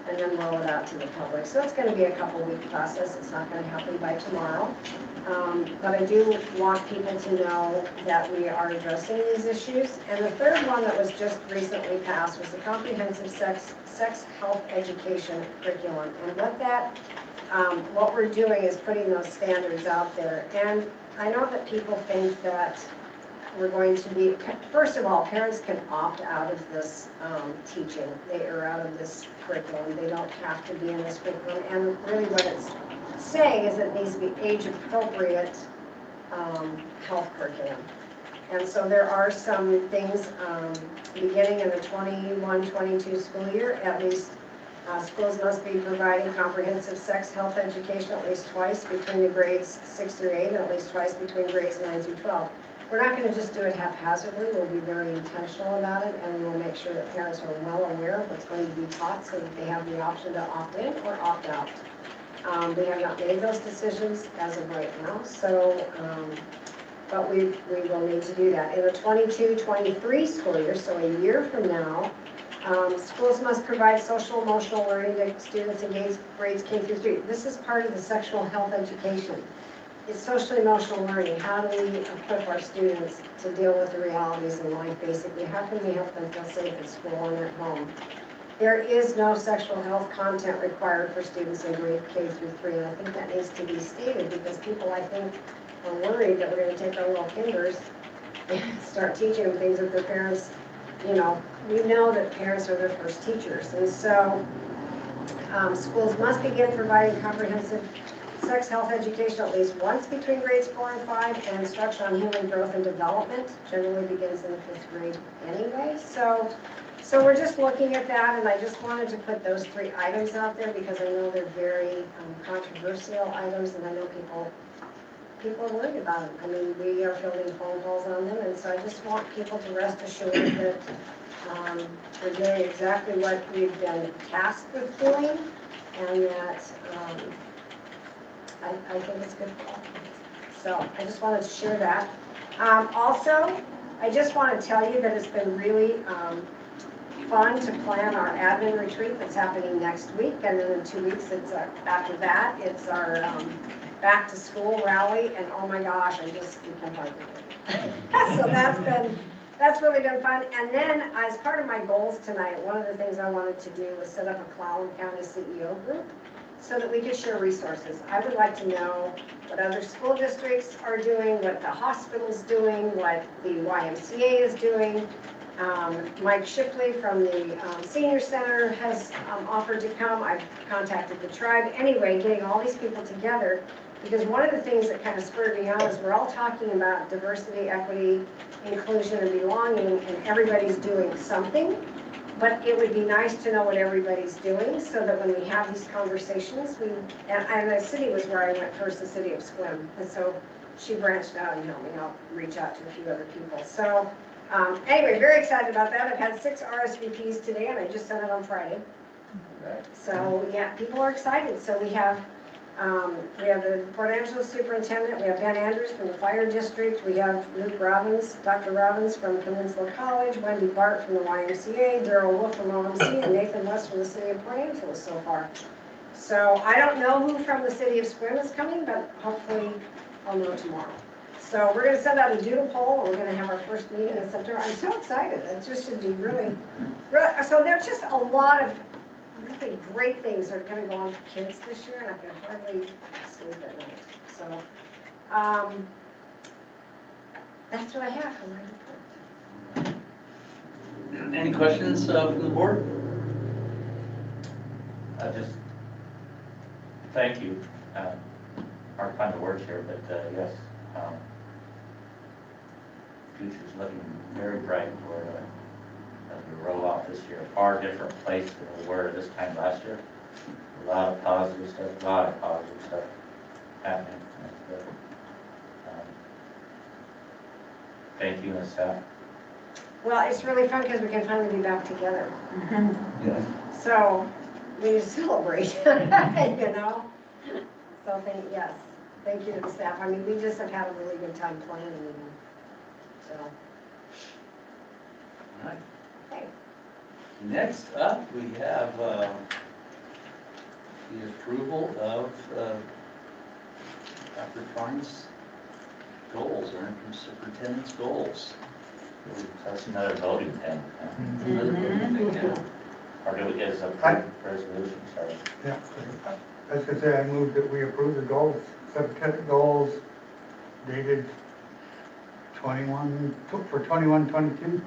and then roll it out to the public. So it's going to be a couple-week process. It's not going to happen by tomorrow. But I do want people to know that we are addressing these issues. And the third one that was just recently passed was the comprehensive sex health education curriculum. And what we're doing is putting those standards out there. And I know that people think that we're going to be, first of all, parents can opt out of this teaching. They are out of this curriculum. They don't have to be in this curriculum. And really what it's saying is it needs to be age-appropriate health curriculum. And so there are some things beginning in the 21-22 school year, at least schools must be providing comprehensive sex health education at least twice between the grades 6 through 8 and at least twice between grades 9 through 12. We're not going to just do it haphazardly. We'll be very intentional about it, and we will make sure that parents are well aware of what's going to be taught so that they have the option to opt in or opt out. We have not made those decisions as of right now, so but we will need to do that. In the 22-23 school year, so a year from now, schools must provide social emotional learning to students in grades K through 3. This is part of the sexual health education. It's social emotional learning. How do we equip our students to deal with the realities in life, basically? How can we help them feel safe at school and at home? There is no sexual health content required for students in grade K through 3, and I think that needs to be stated because people, I think, are worried that we're going to take our little fingers and start teaching them things that their parents, we know that parents are their first teachers, and so schools must begin providing comprehensive sex health education at least once between grades 4 and 5, and instruction on human growth and development generally begins in the 5th grade anyway. So So we're just looking at that, and I just wanted to put those 3 items out there because I know they're very controversial items, and I know people are worried about them. I mean, we are fielding phone calls on them, and so I just want people to rest assured that we're doing exactly what we've been tasked with doing, and that I think it's good for all. So I just wanted to share that. Also, I just want to tell you that it's been really fun to plan our admin retreat that's happening next week, and then in 2 weeks, it's after that, it's our back to school rally, and oh my gosh, I just can't hardly wait. So that's really been fun. And then as part of my goals tonight, one of the things I wanted to do was set up a Clallam County CEO group so that we could share resources. I would like to know what other school districts are doing, what the hospital's doing, what the YMCA is doing. Mike Shipley from the Senior Center has offered to come. I've contacted the tribe. Anyway, getting all these people together, because one of the things that kind of spurred me on is we're all talking about diversity, equity, inclusion, and belonging, and everybody's doing something. But it would be nice to know what everybody's doing so that when we have these conversations, and the city was where I went first, the city of Sequim. And so she branched out and helped me out, reach out to a few other people. So anyway, very excited about that. I've had 6 RSVPs today, and I just sent it on Friday. So yeah, people are excited. So we have the Port Angeles Superintendent, we have Ben Andrews from the Fire District, we have Luke Robbins, Dr. Robbins from Peninsula College, Wendy Bart from the YMCA, Daryl Wolf from OMC, and Nathan West from the City of Port Angeles so far. So I don't know who from the City of Sequim is coming, but hopefully I'll know tomorrow. So we're going to send out a doodle poll, and we're going to have our first meeting in September. I'm so excited. It just should be really, so there's just a lot of really great things are going to go on for kids this year, and I can hardly sleep at night. So that's what I have for my report. Any questions from the board? Just thank you. Hard to find the words here, but yes, future's looking very bright for as we roll off this year. A far different place than we were this time last year. A lot of positive stuff, happening. That's good. Thank you and staff. Well, it's really fun because we can finally be back together. Yes. So we celebrate, you know? So thank you to the staff. I mean, we just have had a really good time planning and so. All right. Okay. Next up, we have the approval of Dr. Klein's goals, or interim superintendent's goals. That's another voting thing. Another voting thing, yeah. Or is a resolution, sorry. Yeah, I was gonna say, I move that we approve the goals, superintendent goals dated 21-22.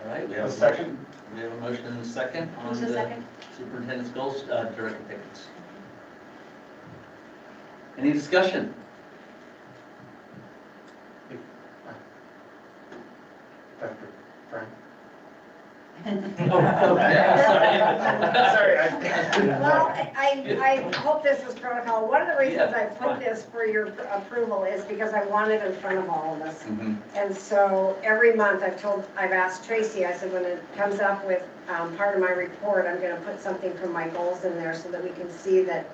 All right, we have A second. We have a motion and a second on Who's the the second? superintendent's goals, Director Pickens. Any discussion? Dr. Frank? Sorry. Well, I hope this is protocol. One of the reasons I put this for your approval is because I want it in front of all of us. And so every month I've asked Tracy, I said, when it comes up with part of my report, I'm going to put something from my goals in there so that we can see that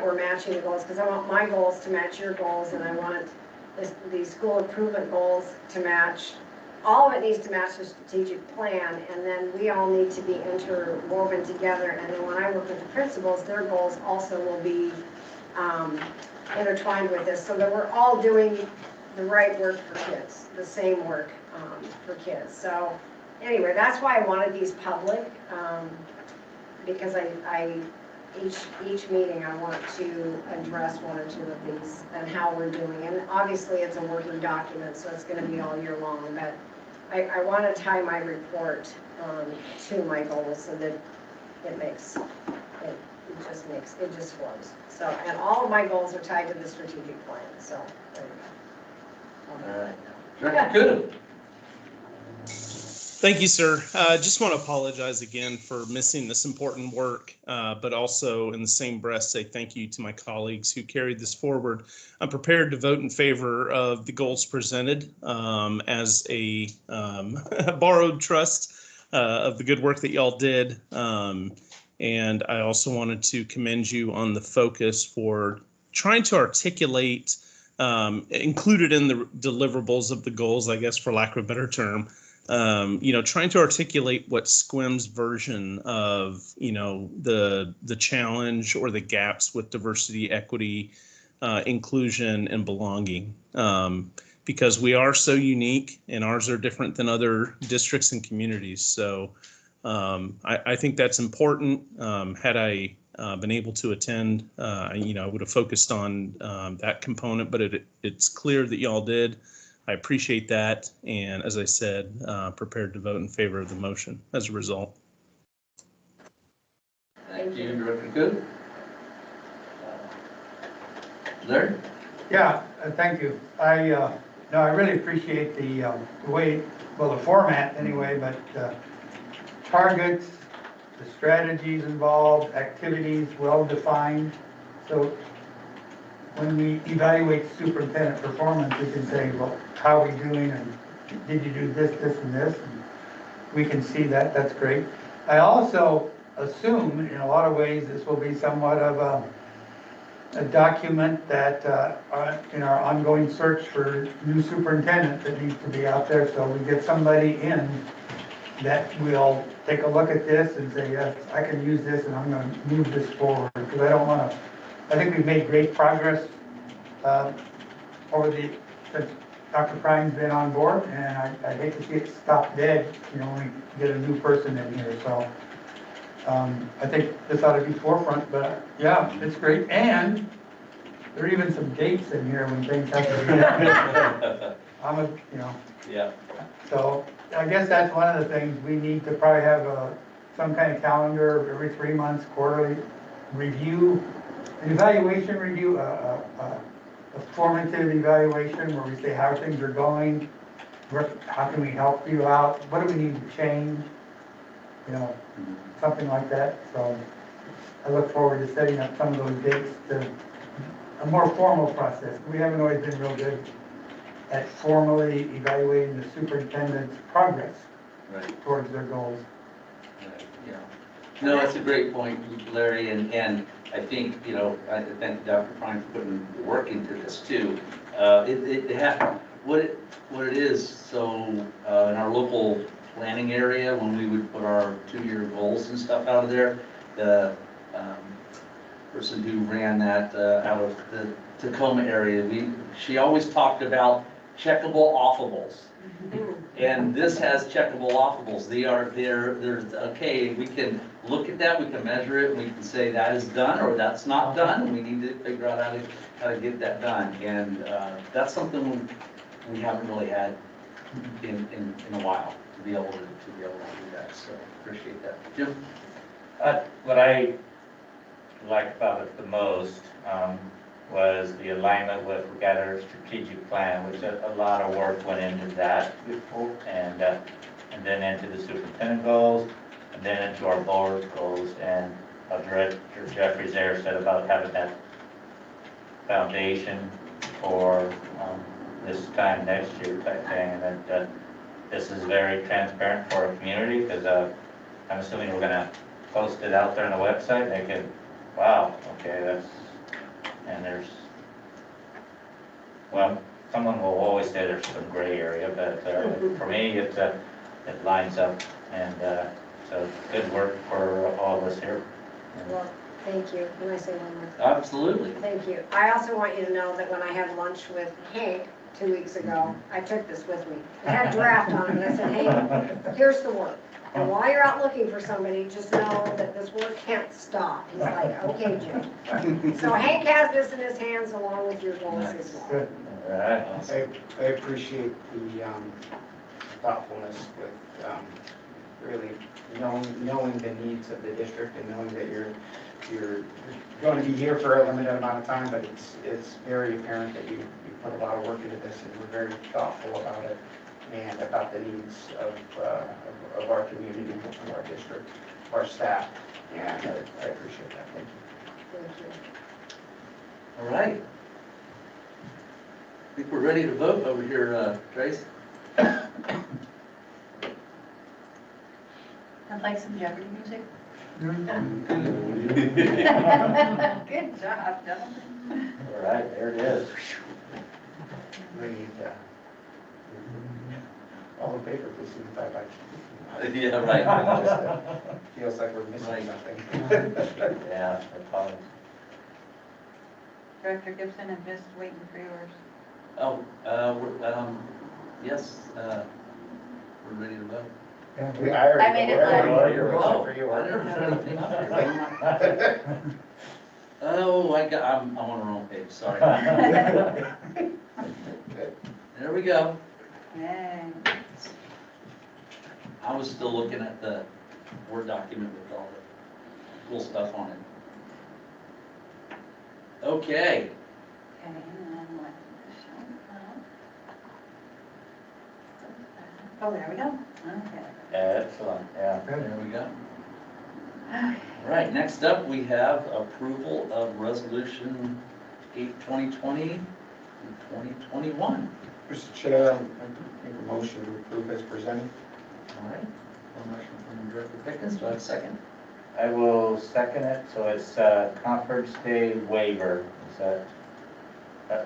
we're matching the goals. Because I want my goals to match your goals, and I want the school improvement goals to match. All of it needs to match the strategic plan, and then we all need to be interwoven together. And then when I work with the principals, their goals also will be intertwined with this, so that we're all doing the right work for kids, the same work for kids. So anyway, that's why I wanted these public, because each meeting I want to address one or two of these and how we're doing. And obviously it's a working document, so it's going to be all year long, but I want to tie my report to my goals so that it just flows. So, and all of my goals are tied to the strategic plan, so there you go. All right. Director Kudu. Thank you, sir. I just want to apologize again for missing this important work, but also in the same breath say thank you to my colleagues who carried this forward. I'm prepared to vote in favor of the goals presented as a borrowed trust of the good work that y'all did. And I also wanted to commend you on the focus for trying to articulate included in the deliverables of the goals, I guess, for lack of a better term, trying to articulate what SQUIM's version of, the challenge or the gaps with diversity, equity, inclusion, and belonging. Because we are so unique and ours are different than other districts and communities. So I think that's important. Had I been able to attend, I would have focused on that component, but it's clear that y'all did. I appreciate that, and as I said, prepared to vote in favor of the motion as a result. Thank you, Director Cook. Larry? Yeah, thank you. I really appreciate the way, well, the format anyway, but targets, the strategies involved, activities well-defined. So when we evaluate superintendent performance, we can say, well, how are we doing, and did you do this, this, and this? And we can see that, that's great. I also assume, in a lot of ways, this will be somewhat of a document that in our ongoing search for new superintendent that needs to be out there, so we get somebody in that will take a look at this and say, yes, I can use this and I'm going to move this forward, because I don't want to, I think we've made great progress since Dr. Prime's been on board, and I hate to see it stop dead, when we get a new person in here. So I think this ought to be forefront, but yeah, it's great. And there are even some dates in here when things have to be done. Yeah. So I guess that's one of the things we need to probably have some kind of calendar every 3 months, quarterly review, an evaluation review, a formative evaluation where we say how things are going, how can we help you out, what do we need to change, something like that. So I look forward to setting up some of those dates to a more formal process. We haven't always been real good at formally evaluating the superintendent's progress towards their goals. Right. Yeah. No, that's a great point, Larry, and I think, I thank Dr. Prime for putting work into this too. What it is, so in our local planning area, when we would put our 2-year goals and stuff out of there, the person who ran that out of the Tacoma area, she always talked about checkable offables. And this has checkable offables. They're okay, we can look at that, we can measure it, and we can say that is done or that's not done, and we need to figure out how to get that done. And that's something we haven't really had in a while to be able to do that. So appreciate that. Jim? What I liked about it the most was the alignment with, we got our strategic plan, which a lot of work went into that, and then into the superintendent goals, and then into our board goals. And Director Jeffries there said about having that foundation for this time next year type thing, and that this is very transparent for our community, because I'm assuming we're going to post it out there on the website. They can, wow, okay, that's, and there's, well, someone will always say there's some gray area, but for me, it lines up, and so good work for all of us here. Well, thank you. Can I say one more thing? Absolutely. Thank you. I also want you to know that when I had lunch with Hank 2 weeks ago, I took this with me. It had a draft on it, and I said, hey, here's the work. And while you're out looking for somebody, just know that this work can't stop. He's like, okay, Jim. So Hank has this in his hands along with your goals as well. Good. All right. I appreciate the thoughtfulness with really knowing the needs of the district and knowing that you're going to be here for a limited amount of time, but it's very apparent that you put a lot of work into this and we're very thoughtful about it. and about the needs of our community, of our district, of our staff, and I appreciate that. Thank you. Thank you. All right. I think we're ready to vote over here, Trace. I'd like some Jeopardy music. All Good job, gentlemen. right, there it is. We need, all in favor, please signify by. Yeah, right. Feels like we're missing Right. something. Yeah, I apologize. Director Gibson and Miss waiting for yours. Oh, yes, we're ready to vote. I made it last. Oh, I never put anything up here. Oh, I'm on the wrong page, sorry. There we go. Yay. I was still looking at the Word document with all the cool stuff on it. Okay, Okay, and then what? Oh, there we go. Okay. Excellent, yeah. there we go. Okay. All right, next up, we have approval of Resolution 8/2020 and 2021. Mr. Chair, I make a motion to approve as presented. All right, a motion from Director Pickens, do I have a second? I will second it, so it's Conference Day waiver. Is that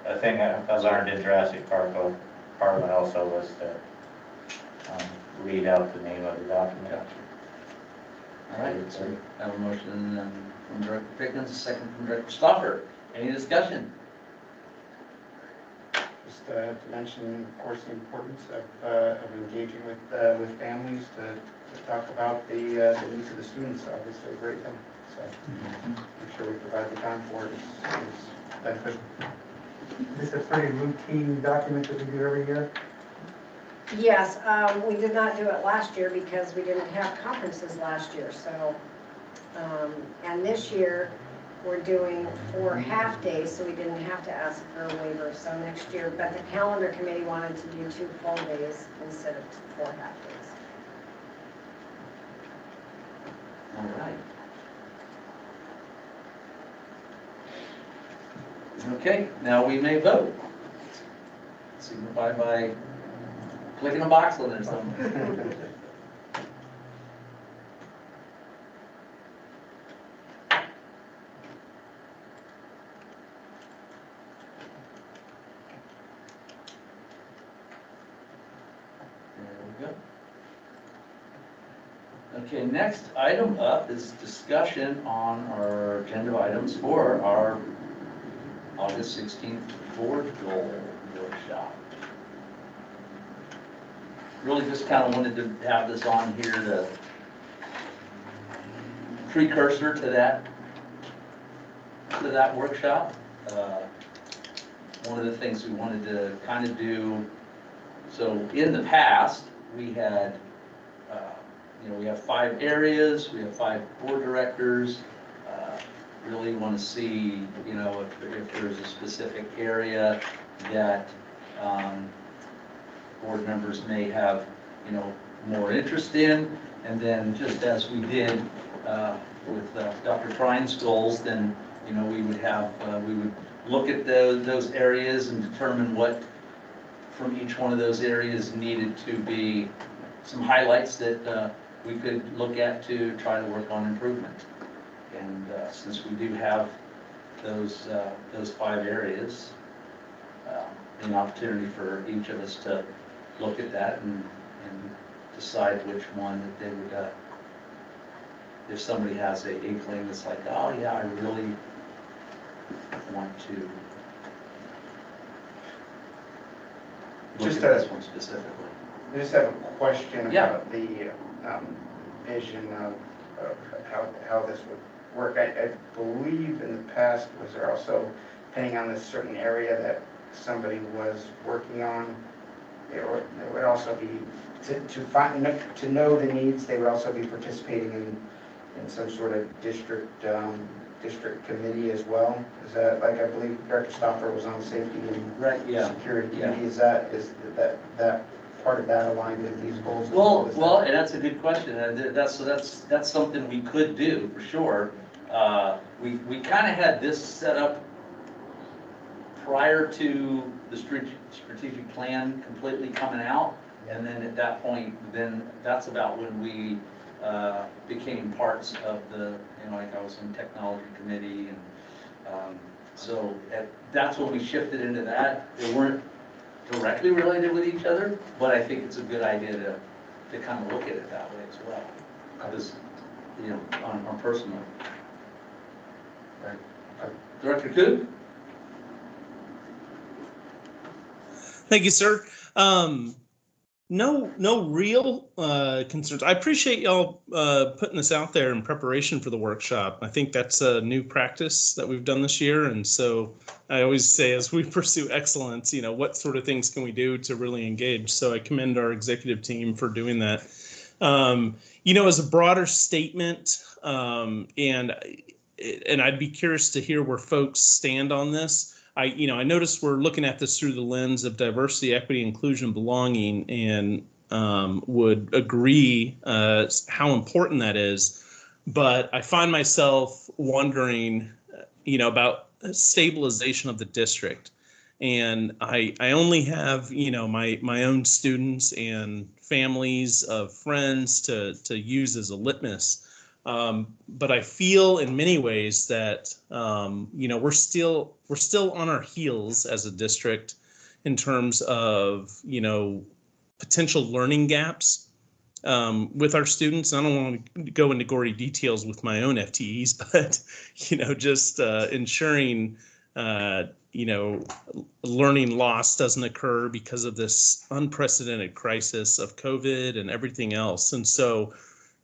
a thing I learned in Jurassic Park? Parliament also was to read out the name of the document. All right, so I have a motion from Director Pickens, a second from Director Stoffer. Any discussion? Just to mention, of course, the importance of engaging with families to talk about the needs of the students. Obviously, a great thing. So I'm sure we provide the time for it. It's beneficial. This is a pretty routine document that we do every year. Yes, we did not do it last year because we didn't have conferences last year, so, and this year, we're doing 4 half-days, so we didn't have to ask for a waiver, so next year, but the calendar committee wanted to do 2 full days instead of 4 half-days. All right. Okay, now we may vote. Signify by clicking a box on it or something. There we go. Okay, next item up is discussion on our agenda items for our August 16th board goal workshop. Really just kind of wanted to have this on here to precursor to that workshop. One of the things we wanted to kind of do, so in the past, we had, we have 5 areas, we have 5 board directors. Really want to see, if there's a specific area that board members may have, more interest in. And then just as we did with Dr. Trine's goals, then, we would have, we would look at those areas and determine what from each one of those areas needed to be some highlights that we could look at to try to work on improvement. And since we do have those 5 areas, an opportunity for each of us to look at that and decide which one that they would, if somebody has a inkling that's like, oh yeah, I really want to look Just at this one specifically. I just have a question Yeah. about the vision of how this would work. I believe in the past, was there also, depending on this certain area that somebody was working on, there would also be, to know the needs, they would also be participating in some sort of district committee as well? Is that, like, I believe Director Stoffer was on safety and Right, yeah. security Yeah. committee, is that part of that aligned with these goals? as well as Well, that? and that's a good question, and that's something we could do, for sure. We kind of had this set up prior to the strategic plan completely coming out, and then at that point, then that's about when we became parts of the, like I was in technology committee, and so that's when we shifted into that. They weren't directly related with each other, but I think it's a good idea to kind of look at it that way as well. Because, on personal. Right. Director Cook? Thank you, sir. No real concerns. I appreciate y'all putting this out there in preparation for the workshop. I think that's a new practice that we've done this year. And so I always say, as we pursue excellence, what sort of things can we do to really engage? So I commend our executive team for doing that. As a broader statement, and I'd be curious to hear where folks stand on this. I noticed we're looking at this through the lens of diversity, equity, inclusion, belonging, and would agree how important that is. But I find myself wondering, about stabilization of the district. And I only have, my own students and families of friends to use as a litmus. But I feel in many ways that we're still on our heels as a district in terms of potential learning gaps with our students. I don't want to go into gory details with my own FTEs, but just ensuring learning loss doesn't occur because of this unprecedented crisis of COVID and everything else. And so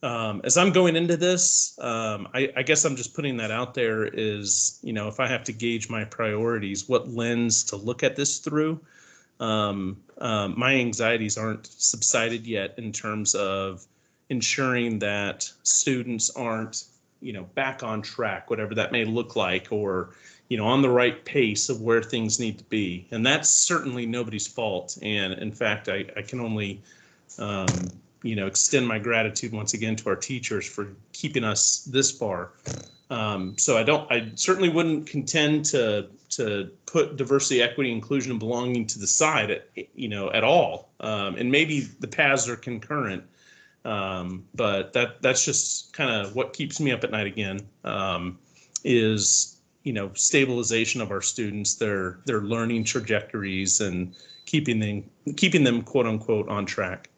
as I'm going into this, I guess I'm just putting that out there is, if I have to gauge my priorities, what lens to look at this through. My anxieties aren't subsided yet in terms of ensuring that students aren't, back on track, whatever that may look like, or, on the right pace of where things need to be. And that's certainly nobody's fault. And in fact, I can only, extend my gratitude once again to our teachers for keeping us this far. So I certainly wouldn't contend to put diversity, equity, inclusion, and belonging to the side at all. And maybe the paths are concurrent. But that's just kind of what keeps me up at night again, is, stabilization of our students, their learning trajectories, and keeping them quote unquote on track.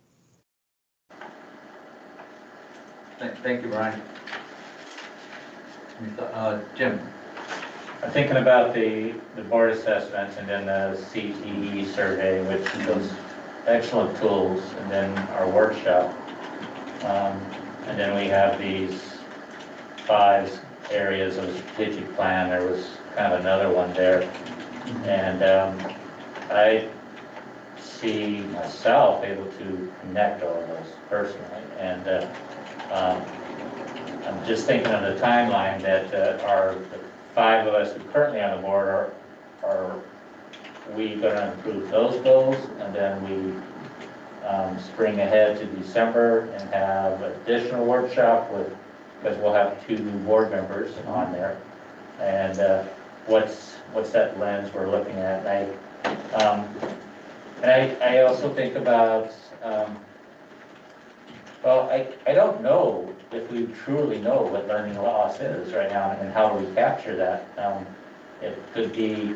Thank you, Brian. Jim? I'm thinking about the board assessments and then the CTE survey, which was excellent tools, and then our workshop. And then we have these 5 areas of the strategic plan. There was kind of another one there. And I see myself able to connect all of those personally. And I'm just thinking of the timeline that the 5 of us who are currently on the board are we going to improve those goals, and then we spring ahead to December and have additional workshop because we'll have 2 new board members on there, and what's that lens we're looking at. And I also think about I don't know if we truly know what learning loss is right now and how we capture that. It could be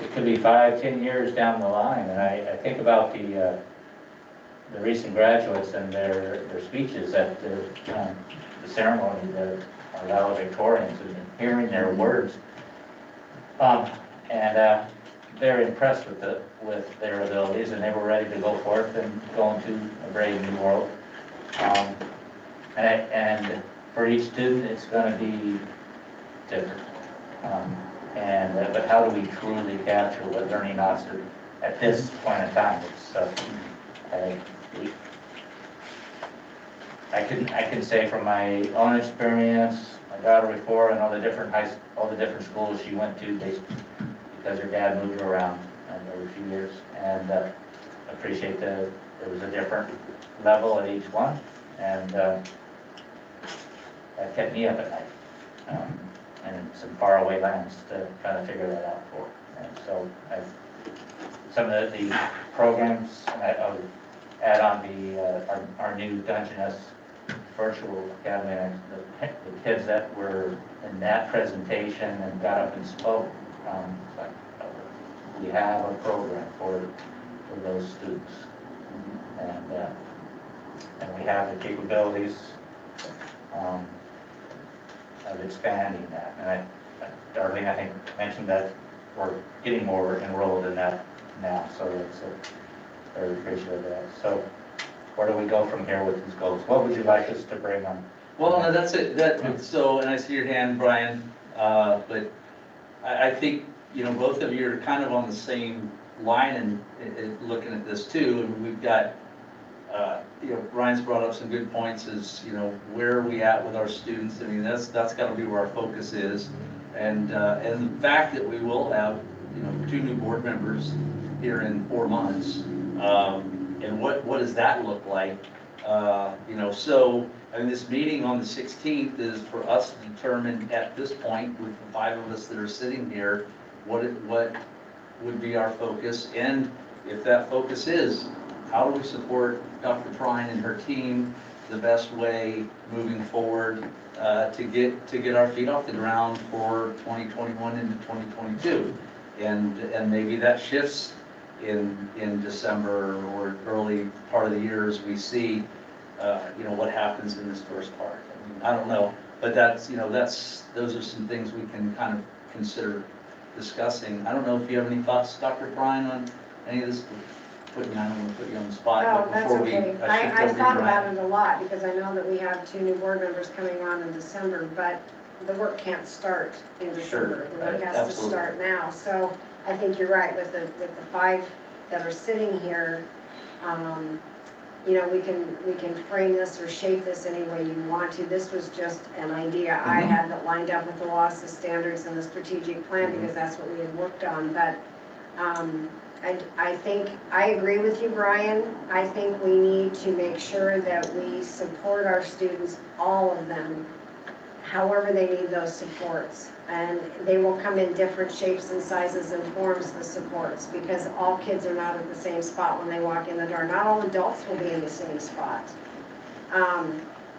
5-10 years down the line, and I think about the recent graduates and their speeches at the ceremony, the valedictorians, and hearing their words, and they're impressed with their abilities, and they were ready to go forth and go into a brave new world. And for each student, it's going to be different. But how do we truly capture what learning loss is at this point in time? I can say from my own experience, my daughter before, and all the different schools she went to, because her dad moved her around every few years, and appreciate the there was a different level at each one, and that kept me up at night. And some faraway lands to try to figure that out for. And so some of the programs, I would add on our new Dungeness virtual academy, the kids that were in that presentation and got up and spoke, like, we have a program for those students. And we have the capabilities of expanding that. And Darlene, I think, mentioned that we're getting more enrolled in that now, so it's very appreciative of that. So where do we go from here with these goals? What would you like us to bring on? Well, no, that's it. So, and I see your hand, Brian, but I think, both of you are kind of on the same line and looking at this too. And we've got, Brian's brought up some good points is, where are we at with our students? I mean, that's got to be where our focus is. And the fact that we will have, 2 new board members here in 4 months. And what does that look like? So, this meeting on the 16th is for us to determine at this point, with the 5 of us that are sitting here, what would be our focus, and if that focus is, how do we support Dr. Prine and her team the best way moving forward to get our feet off the ground for 2021 into 2022, and maybe that shifts in December or early part of the year as we see what happens in this first part. I don't know, but those are some things we can kind of consider discussing. I don't know if you have any thoughts, Dr. Prine, on any of this. I don't want to put you on the spot. Oh, but that's before okay. shift I over to thought Brian. about it a lot because I know that we have 2 new board members coming on in December, but the work can't start in December. The work has to start now. So I think you're right with the 5 that are sitting here. We can frame this or shape this any way you want to. This was just an idea I had that lined up with the WASA standards and the strategic plan because that's what we had worked on. But I think I agree with you, Brian. I think we need to make sure that we support our students, all of them, however they need those supports. And they will come in different shapes and sizes and forms, the supports, because all kids are not at the same spot when they walk in the door. Not all adults will be in the same spot.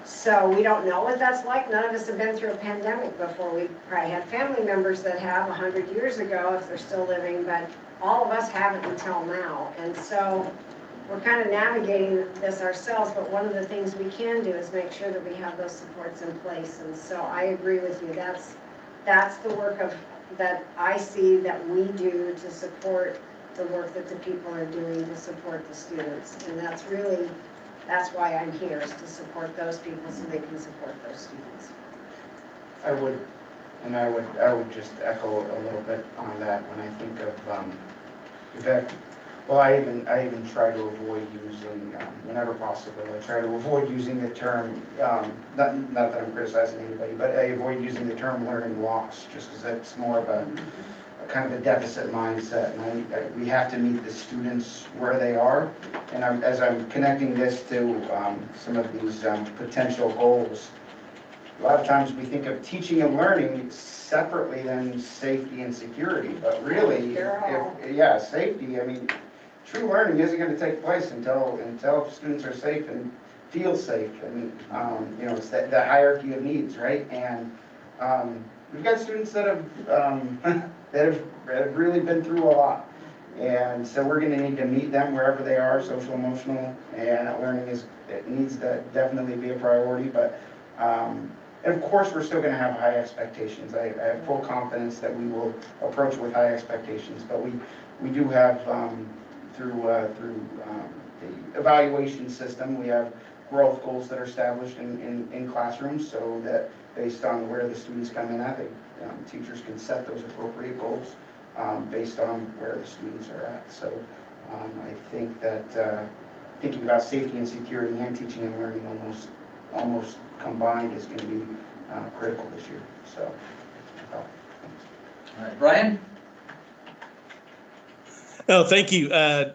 So we don't know what that's like. None of us have been through a pandemic before. We probably had family members that have 100 years ago, if they're still living, but all of us haven't until now. And so we're kind of navigating this ourselves, but one of the things we can do is make sure that we have those supports in place. And so I agree with you. That's the work that I see that we do to support the work that the people are doing to support the students. And that's why I'm here, is to support those people so they can support those students. I would just echo a little bit on that when I think of, in fact, well, I even try to avoid using, whenever possible, I try to avoid using the term, not that I'm criticizing anybody, but I avoid using the term learning loss, just because that's more of a kind of a deficit mindset. And we have to meet the students where they are. And as I'm connecting this to some of these potential goals, a lot of times we think of teaching and learning separately than safety and security, but really, safety, true learning isn't going to take place until students are safe and feel safe, and it's the hierarchy of needs, right? And we've got students that have that have really been through a lot, and so we're going to need to meet them wherever they are. Social, emotional, and learning needs to definitely be a priority, but. And of course, we're still going to have high expectations. I have full confidence that we will approach with high expectations, but we do have, through the evaluation system, we have growth goals that are established in classrooms, so that based on where the students come in at, teachers can set those appropriate goals based on where the students are at. So I think that thinking about safety and security and teaching and learning almost combined is going to be critical this year. So, all right, Brian? Oh, thank you.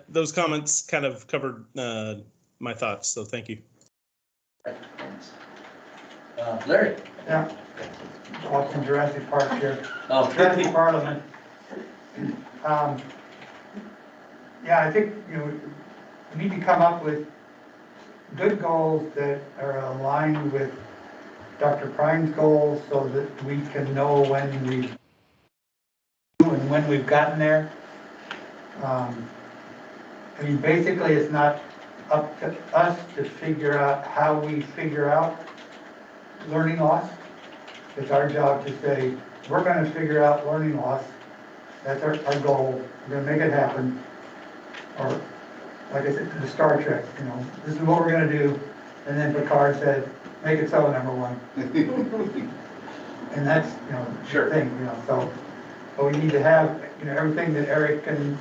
Those comments kind of covered my thoughts, so thank you. Thanks. Larry? Yeah. Watching Jurassic Park here. Oh, Jurassic Parliament. Yeah, I think, we need to come up with good goals that are aligned with Dr. Prime's goals so that we can know when we've gotten there. I mean, basically, it's not up to us to figure out how we figure out learning loss. It's our job to say, we're gonna figure out learning loss. That's our goal. We're gonna make it happen. Or, like I said, the Star Trek, this is what we're gonna do. And then Picard said, make it so, number one. And that's, Sure. the thing, so. But we need to have, everything that Eric and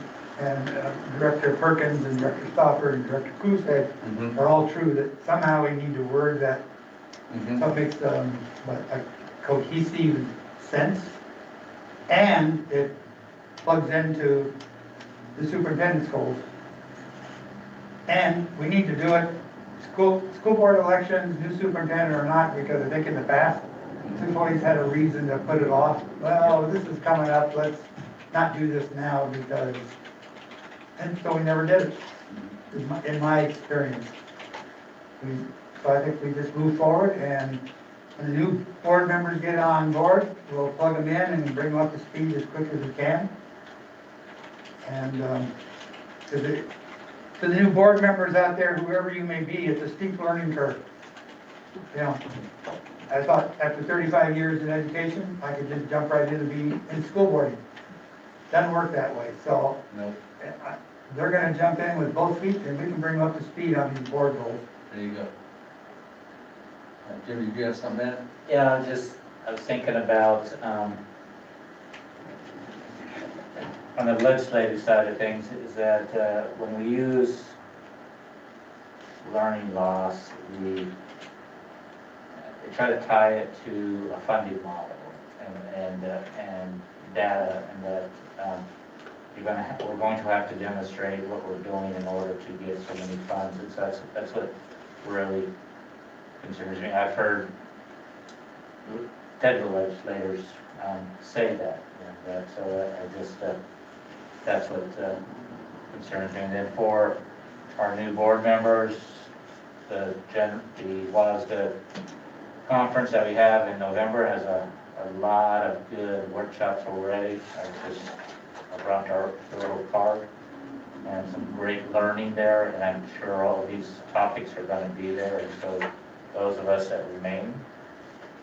Director Perkins and Director Stopper and Director Koo said are all true, that somehow we need to word that so it makes a cohesive sense, and it plugs into the superintendent's goals. And we need to do it, school board elections, new superintendent or not, because I think in the past, we've always had a reason to put it off. Well, this is coming up, let's not do this now because, and so we never did it, in my experience. So I think we just move forward, and when the new board members get on board, we'll plug them in and bring them up to speed as quick as we can. And to the new board members out there, whoever you may be, it's a steep learning curve. I thought after 35 years in education, I could just jump right into being in school boarding. Doesn't work that way. So Nope. They're going to jump in with both feet, and we can bring them up to speed on these board goals. There you go. Jimmy, do you have something to add? Yeah, I was thinking about, on the legislative side of things, is that when we use learning loss, we try to tie it to a funding model and data, and that we're going to have to demonstrate what we're doing in order to get so many funds, and so that's what really concerns me. I've heard federal legislators say that, that's what concerns me. And then for our new board members, the WASDA conference that we have in November has a lot of good workshops already. I brought our little card and some great learning there, and I'm sure all of these topics are going to be there. And so those of us that remain,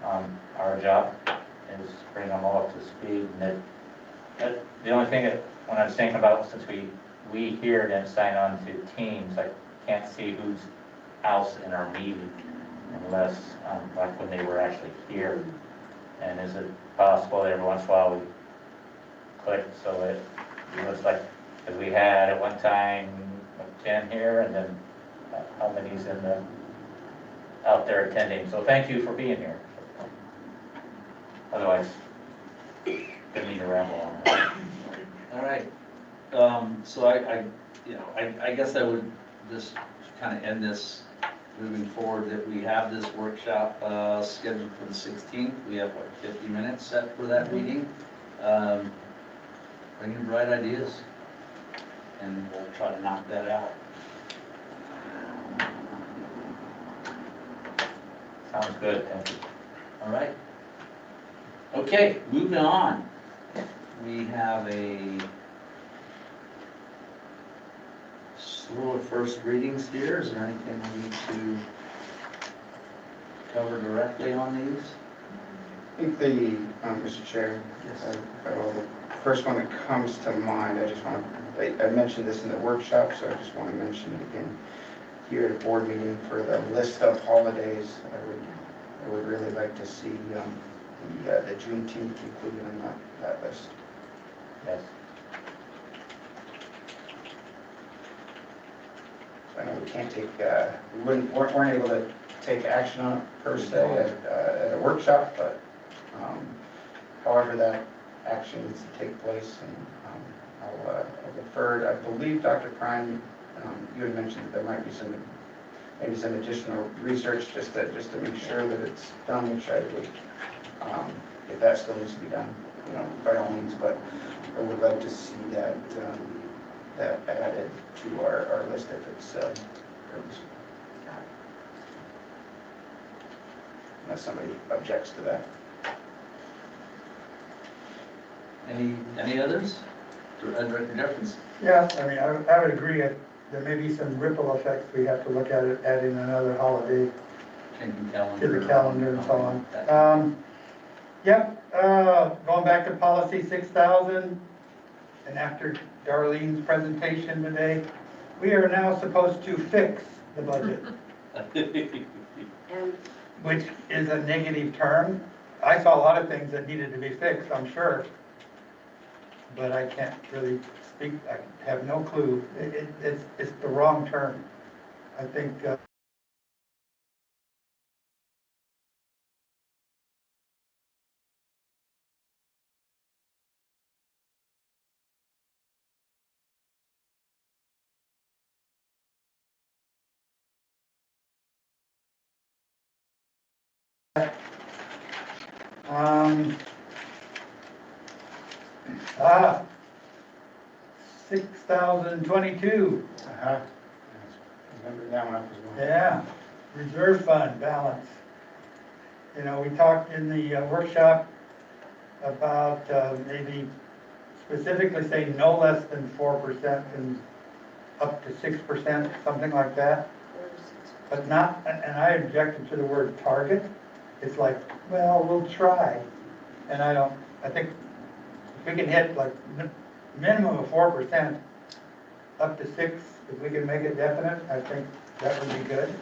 our job is bring them all up to speed. And the only thing that when I was thinking about, since we here didn't sign on to teams, I can't see who's else in our meeting unless like when they were actually here. And is it possible that every once in a while we click so it looks like, because we had at one time 10 here, and then how many's out there attending? So thank you for being here. Otherwise, didn't need to ramble on that. All right. So I guess I would just kind of end this moving forward, that we have this workshop scheduled for the 16th. We have, 50 minutes set for that meeting. Bring in bright ideas, and we'll try to knock that out. Sounds good, thank you. All right. Okay, moving on. We have a slew of first readings here. Is there anything we need to cover directly on these? I think Mr. Chair, the first one that comes to mind, I mentioned this in the workshop, so I just want to mention it again here at a board meeting for the list of holidays. I would really like to see the Juneteenth included in that list. Yes. I know we can't take, we weren't able to take action on it per se at a workshop, but however that action needs to take place, and I'll defer. I believe, Dr. Prime, you had mentioned that there might be maybe some additional research just to make sure that it's done, which I would, if that still needs to be done, by all means, but I would like to see that, that added to our list if it's, unless somebody objects to that. Any others? Director Jeffries? Yeah, I mean, I would agree. There may be some ripple effects. We have to look at it, adding another holiday Changing to calendar. the calendar and so on. Going back to policy 6,000, and after Darlene's presentation today, we are now supposed to fix the budget, And which is a negative term. I saw a lot of things that needed to be fixed, I'm sure, but I can't really speak, I have no clue. It's the wrong term. I think um, 6,022, Remember that one up as well. yeah, reserve fund balance. We talked in the workshop about maybe specifically saying no less than 4% and up to 6%, something like that. But not, and I objected to the word target. It's like, well, we'll try. And I think if we can hit like minimum of 4%, up to 6%, if we can make it definite, I think that would be good.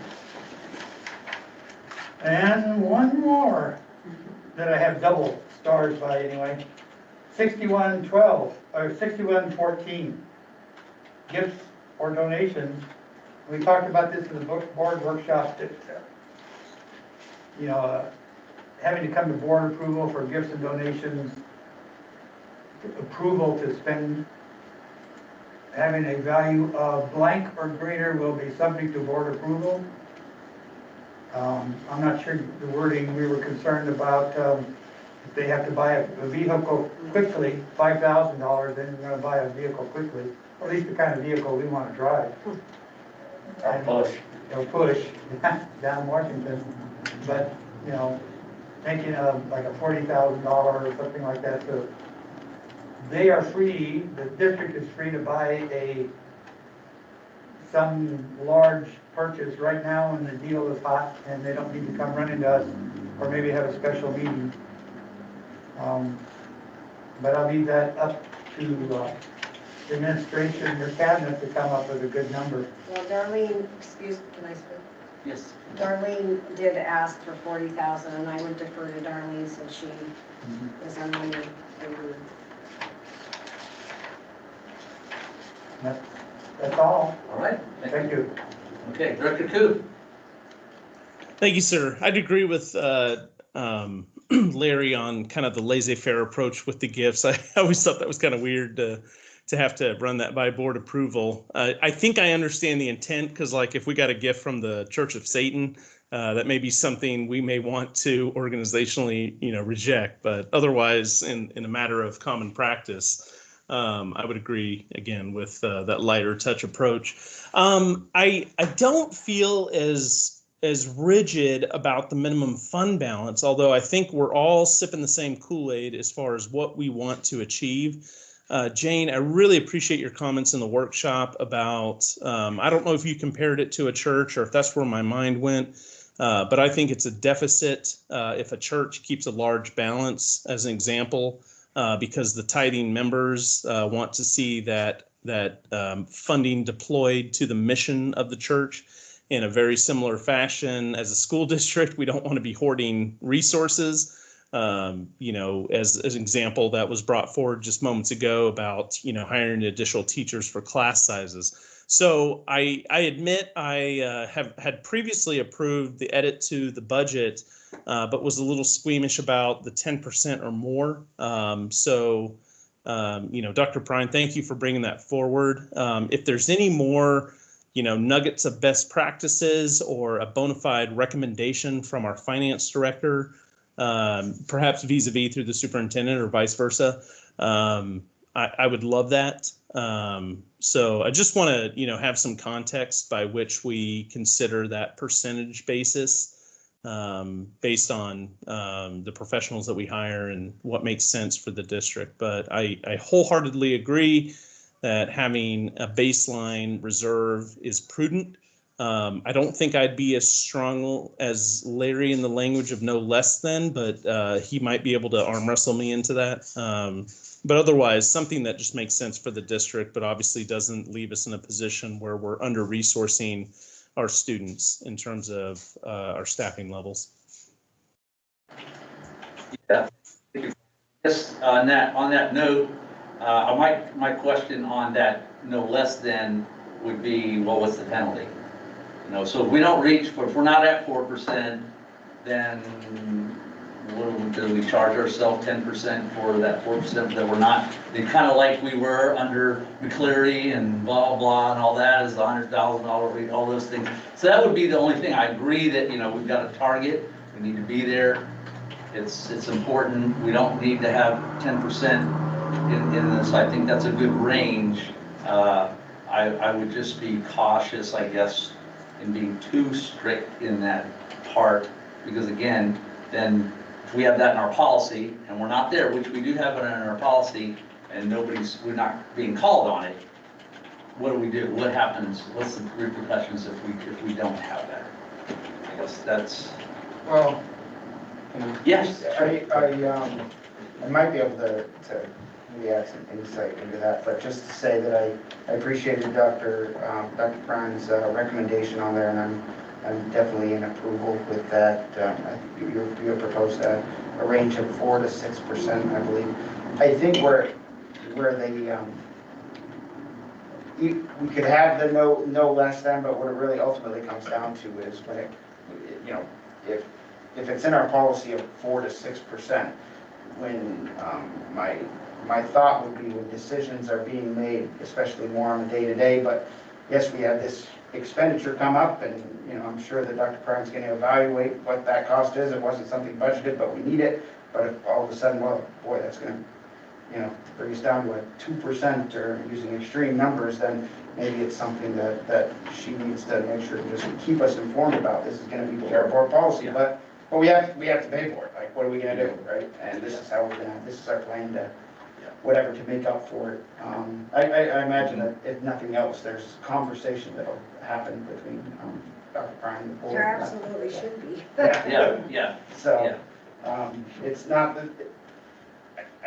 And one more that I have double stars by anyway. 6112 or 6114, gifts or donations. We talked about this in the board workshop that, having to come to board approval for gifts and donations, approval to spend, having a value of blank or greater will be subject to board approval. I'm not sure the wording, we were concerned about if they have to buy a vehicle quickly, $5,000, then they're gonna buy a vehicle quickly, or at least the kind of vehicle we wanna drive. Or push. Push down Washington, but, thinking of like a $40,000 or something like that, so they are free, the district is free to buy some large purchase right now when the deal is hot and they don't need to come running to us or maybe have a special meeting. But I'll leave that up to the administration or cabinet to come up with a good number. well, Darlene, can I speak? Yes. Darlene did ask for 40,000, and I would defer to Darlene since she is our money guru. That's all. All right. Thank you. Okay, Director Koo. Thank you, sir. I'd agree with Larry on kind of the laissez-faire approach with the gifts. I always thought that was kind of weird to have to run that by board approval. I think I understand the intent because, like, if we got a gift from the Church of Satan, that may be something we may want to organizationally, reject. But otherwise, in a matter of common practice, I would agree again with that lighter touch approach. I don't feel as rigid about the minimum fund balance, although I think we're all sipping the same Kool-Aid as far as what we want to achieve. Jane, I really appreciate your comments in the workshop about, I don't know if you compared it to a church or if that's where my mind went, but I think it's a deficit if a church keeps a large balance as an example, because the tithing members want to see that funding deployed to the mission of the church in a very similar fashion. As a school district, we don't want to be hoarding resources. As an example that was brought forward just moments ago about, hiring additional teachers for class sizes. So I admit I had previously approved the edit to the budget, but was a little squeamish about the 10% or more. So Dr. Prine, thank you for bringing that forward. If there's any more, nuggets of best practices or a bona fide recommendation from our finance director, perhaps vis-a-vis through the superintendent or vice versa, I would love that. So I just want to, have some context by which we consider that percentage basis based on the professionals that we hire and what makes sense for the district. But I wholeheartedly agree that having a baseline reserve is prudent. I don't think I'd be as strong as Larry in the language of no less than, but he might be able to arm wrestle me into that. But otherwise, something that just makes sense for the district, but obviously doesn't leave us in a position where we're under-resourcing our students in terms of our staffing levels. Yeah. Yes, on that note, my question on that no less than would be, well, what's the penalty? So if we don't reach, if we're not at 4%, then what do we charge ourselves 10% for that 4% that we're not? They kind of like we were under McCleary and blah, blah, and all that is the $100,000 rate, all those things. So that would be the only thing. I agree that, we've got a target. We need to be there. It's important. We don't need to have 10% in this. I think that's a good range. I would just be cautious, I guess, in being too strict in that part, because again, then if we have that in our policy and we're not there, which we do have it in our policy, and we're not being called on it, what do? What happens? What's the repercussions if we don't have that? I guess that's. Well, yes. I might be able to maybe add some insight into that, but just to say that I appreciated Dr. Prine's recommendation on there, and I'm definitely in approval with that. I think you proposed a range of 4 to 6%, I believe. I think where we could have the no less than, but what it really ultimately comes down to is when if it's in our policy of 4 to 6%, when my thought would be when decisions are being made, especially more on a day-to-day, but yes, we had this expenditure come up, and I'm sure that Dr. Prine's going to evaluate what that cost is. It wasn't something budgeted, but we need it. But if all of a sudden, well, boy, that's going to bring us down to a 2% or using extreme numbers, then maybe it's something that she needs to make sure to just keep us informed about. This is going to be part of our policy, but we have to pay for it. Like, what are we going to do, right? And this is how we're going to. This is our plan to whatever to make up for it. I imagine that if nothing else, there's conversation that'll happen between Dr. Prine and the board. There absolutely should be. Yeah. So it's not that.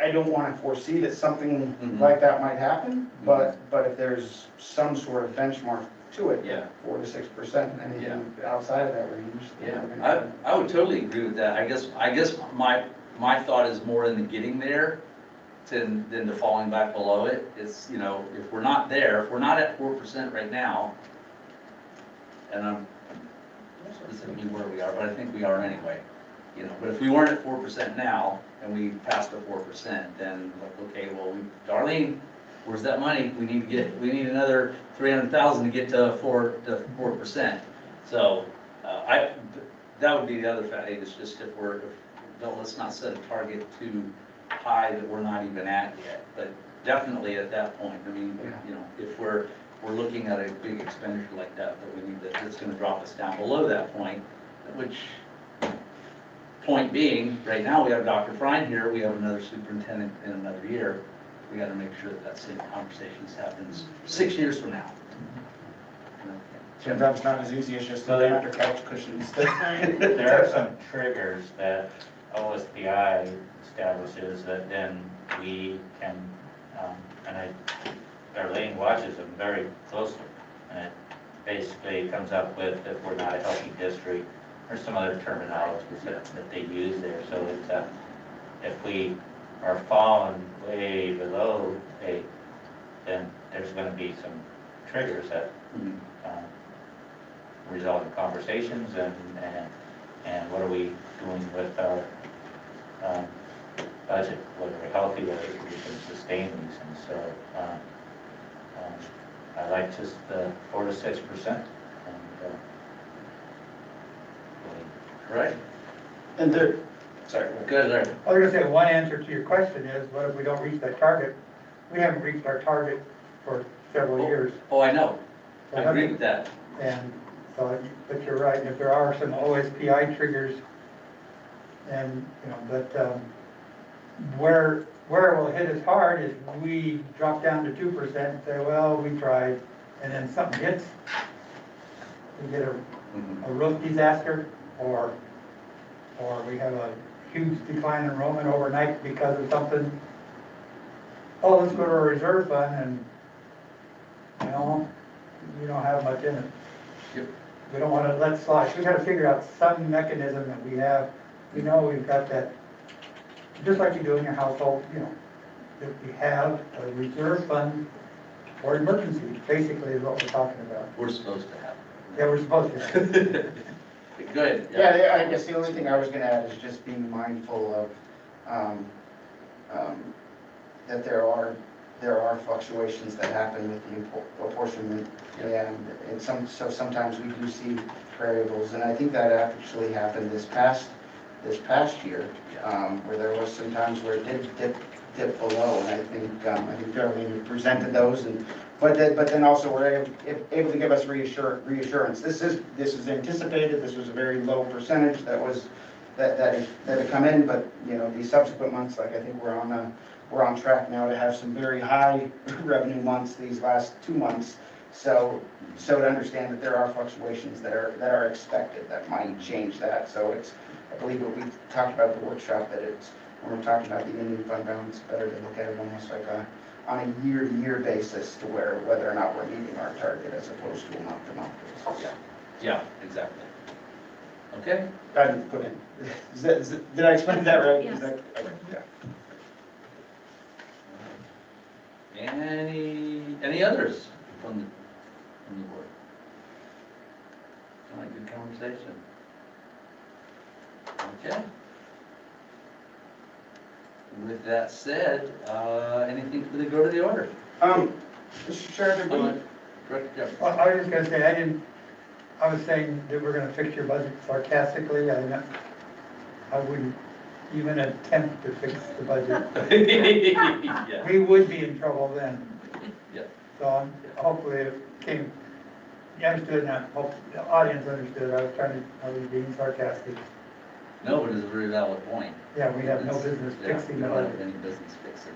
I don't want to foresee that something like that might happen, but if there's some sort of benchmark to it, 4 to 6%, anything outside of that range. Yeah, I would totally agree with that. I guess my thought is more in the getting there than the falling back below it. It's if we're not there, if we're not at 4% right now, and I'm specifically where we are, but I think we are anyway. But if we weren't at 4% now and we passed the 4%, then okay, well, Darlene, where's that money? We need another 300,000 to get to 4%. So that would be the other fact. It's just let's not set a target too high that we're not even at yet. But definitely at that point, if we're looking at a big expenditure like that we need that's going to drop us down below that point, which. Point being, right now we have Dr. Prine here, we have another superintendent in another year. We got to make sure that same conversation happens 6 years from now. Sometimes it's not as easy as just laying under couch cushions. There are some triggers that OSPI establishes that then we can, and Darlene watches them very closely, and it basically comes up with if we're not a healthy district. There's some other terminologies that they use there. So it's if we are falling way below 8, then there's going to be some triggers that result in conversations and what are we doing with our budget, whether we're healthy, whether we can sustain these. And so I like just 4 to 6%. Right. And there, sorry. Good, Larry. I was gonna say, one answer to your question is, what if we don't reach that target? We haven't reached our target for several years. Oh, I know. I agree with that. And so, but you're right, if there are some OSPI triggers, and, you know, but where it will hit us hard is we drop down to 2% and say, well, we tried, and then something hits. We get a roof disaster, or we have a huge decline in enrollment overnight because of something. Oh, let's go to a reserve fund, and, you know, you don't have much in it. Yep. We don't want to let slide. We got to figure out some mechanism that we have. We know we've got that, just like you do in your household, you know, that we have a reserve fund for emergency, basically is what we're talking about. We're supposed to have. Yeah, we're supposed to. Go ahead. Yeah, I guess the only thing I was gonna add is just being mindful of, that there are fluctuations that happen with the apportionment. And sometimes we do see variables, and I think that actually happened this past year, where there was some times where it did dip below, and I think Darlene presented those, but then also we're able to give us reassurance. This is anticipated. This was a very low percentage that had come in, but you know, these subsequent months, like I think we're on track now to have some very high revenue months these last 2 months. So to understand that there are fluctuations that are expected that might change that. So I believe what we talked about at the workshop, that when we're talking about the ending fund balance, it's better to look at it almost like on a year-to-year basis, to whether or not we're meeting our target as opposed to a month-to-month basis. Yeah, exactly. Okay. I didn't put in. Did I explain that right? Yes. Yeah. Any others from the board? Sound like good conversation. Okay. With that said, anything for the go to the order? Mr. Chair, Director Jeff. Well, I was just gonna say, I was saying that we're gonna fix your budget sarcastically. I wouldn't even attempt to fix the budget. Yeah. We would be in trouble then. Yep. So hopefully it came, you understood, and I hope the audience understood. I was being sarcastic. No, but it's a very valid point. Yeah, we have no business Yeah, fixing we the don't have budget. any business fixing.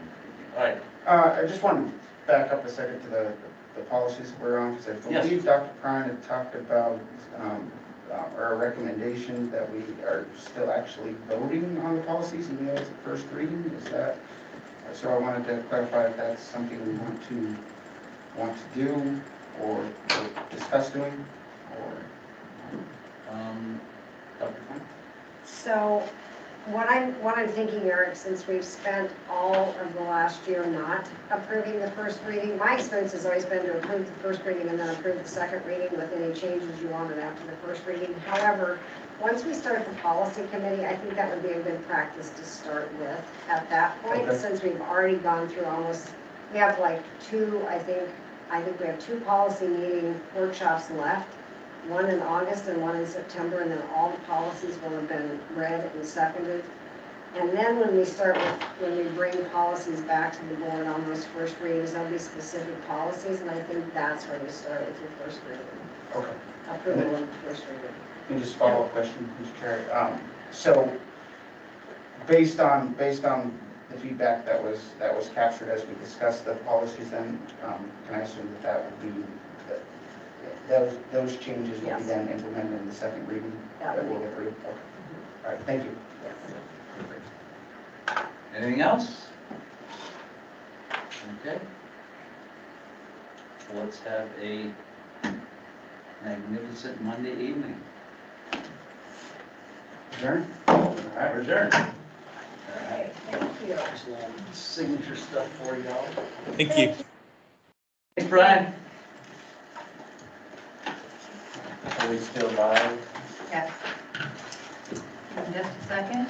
All right. I just want to back up a second to the policies we're on, because I believe Dr. Prine had talked about our recommendation that we are still actually voting on the policies, even though it's the first reading. Is that so? I wanted to clarify if that's something we want to do or discuss doing, or Dr. Fine? So what I'm thinking, Eric, since we've spent all of the last year not approving the first reading, my experience has always been to approve the first reading and then approve the second reading with any changes you wanted after the first reading. However, once we start the policy committee, I think that would be a good practice to start with at that point, since we've already gone through we have like I think we have 2 policy meeting workshops left. One in August and one in September, and then all the policies will have been read and seconded. And then when we bring policies back to the board on those first readings, there'll be specific policies, and I think that's where we start with your first reading. okay. Approval of the first reading. And just follow-up question, Mr. Chair. So based on the feedback that was captured as we discussed the policies, then can I assume that would be those changes will be then implemented in the second reading that we'll approve? Okay. All right, thank you. Anything else? Okay. Let's have a magnificent Monday evening. Adjourn? All right, we're adjourned. All right. Thank you. There's a little signature stuff for y'all. Thank you. Thanks, Brian. Are we still live? Yes. Just a second.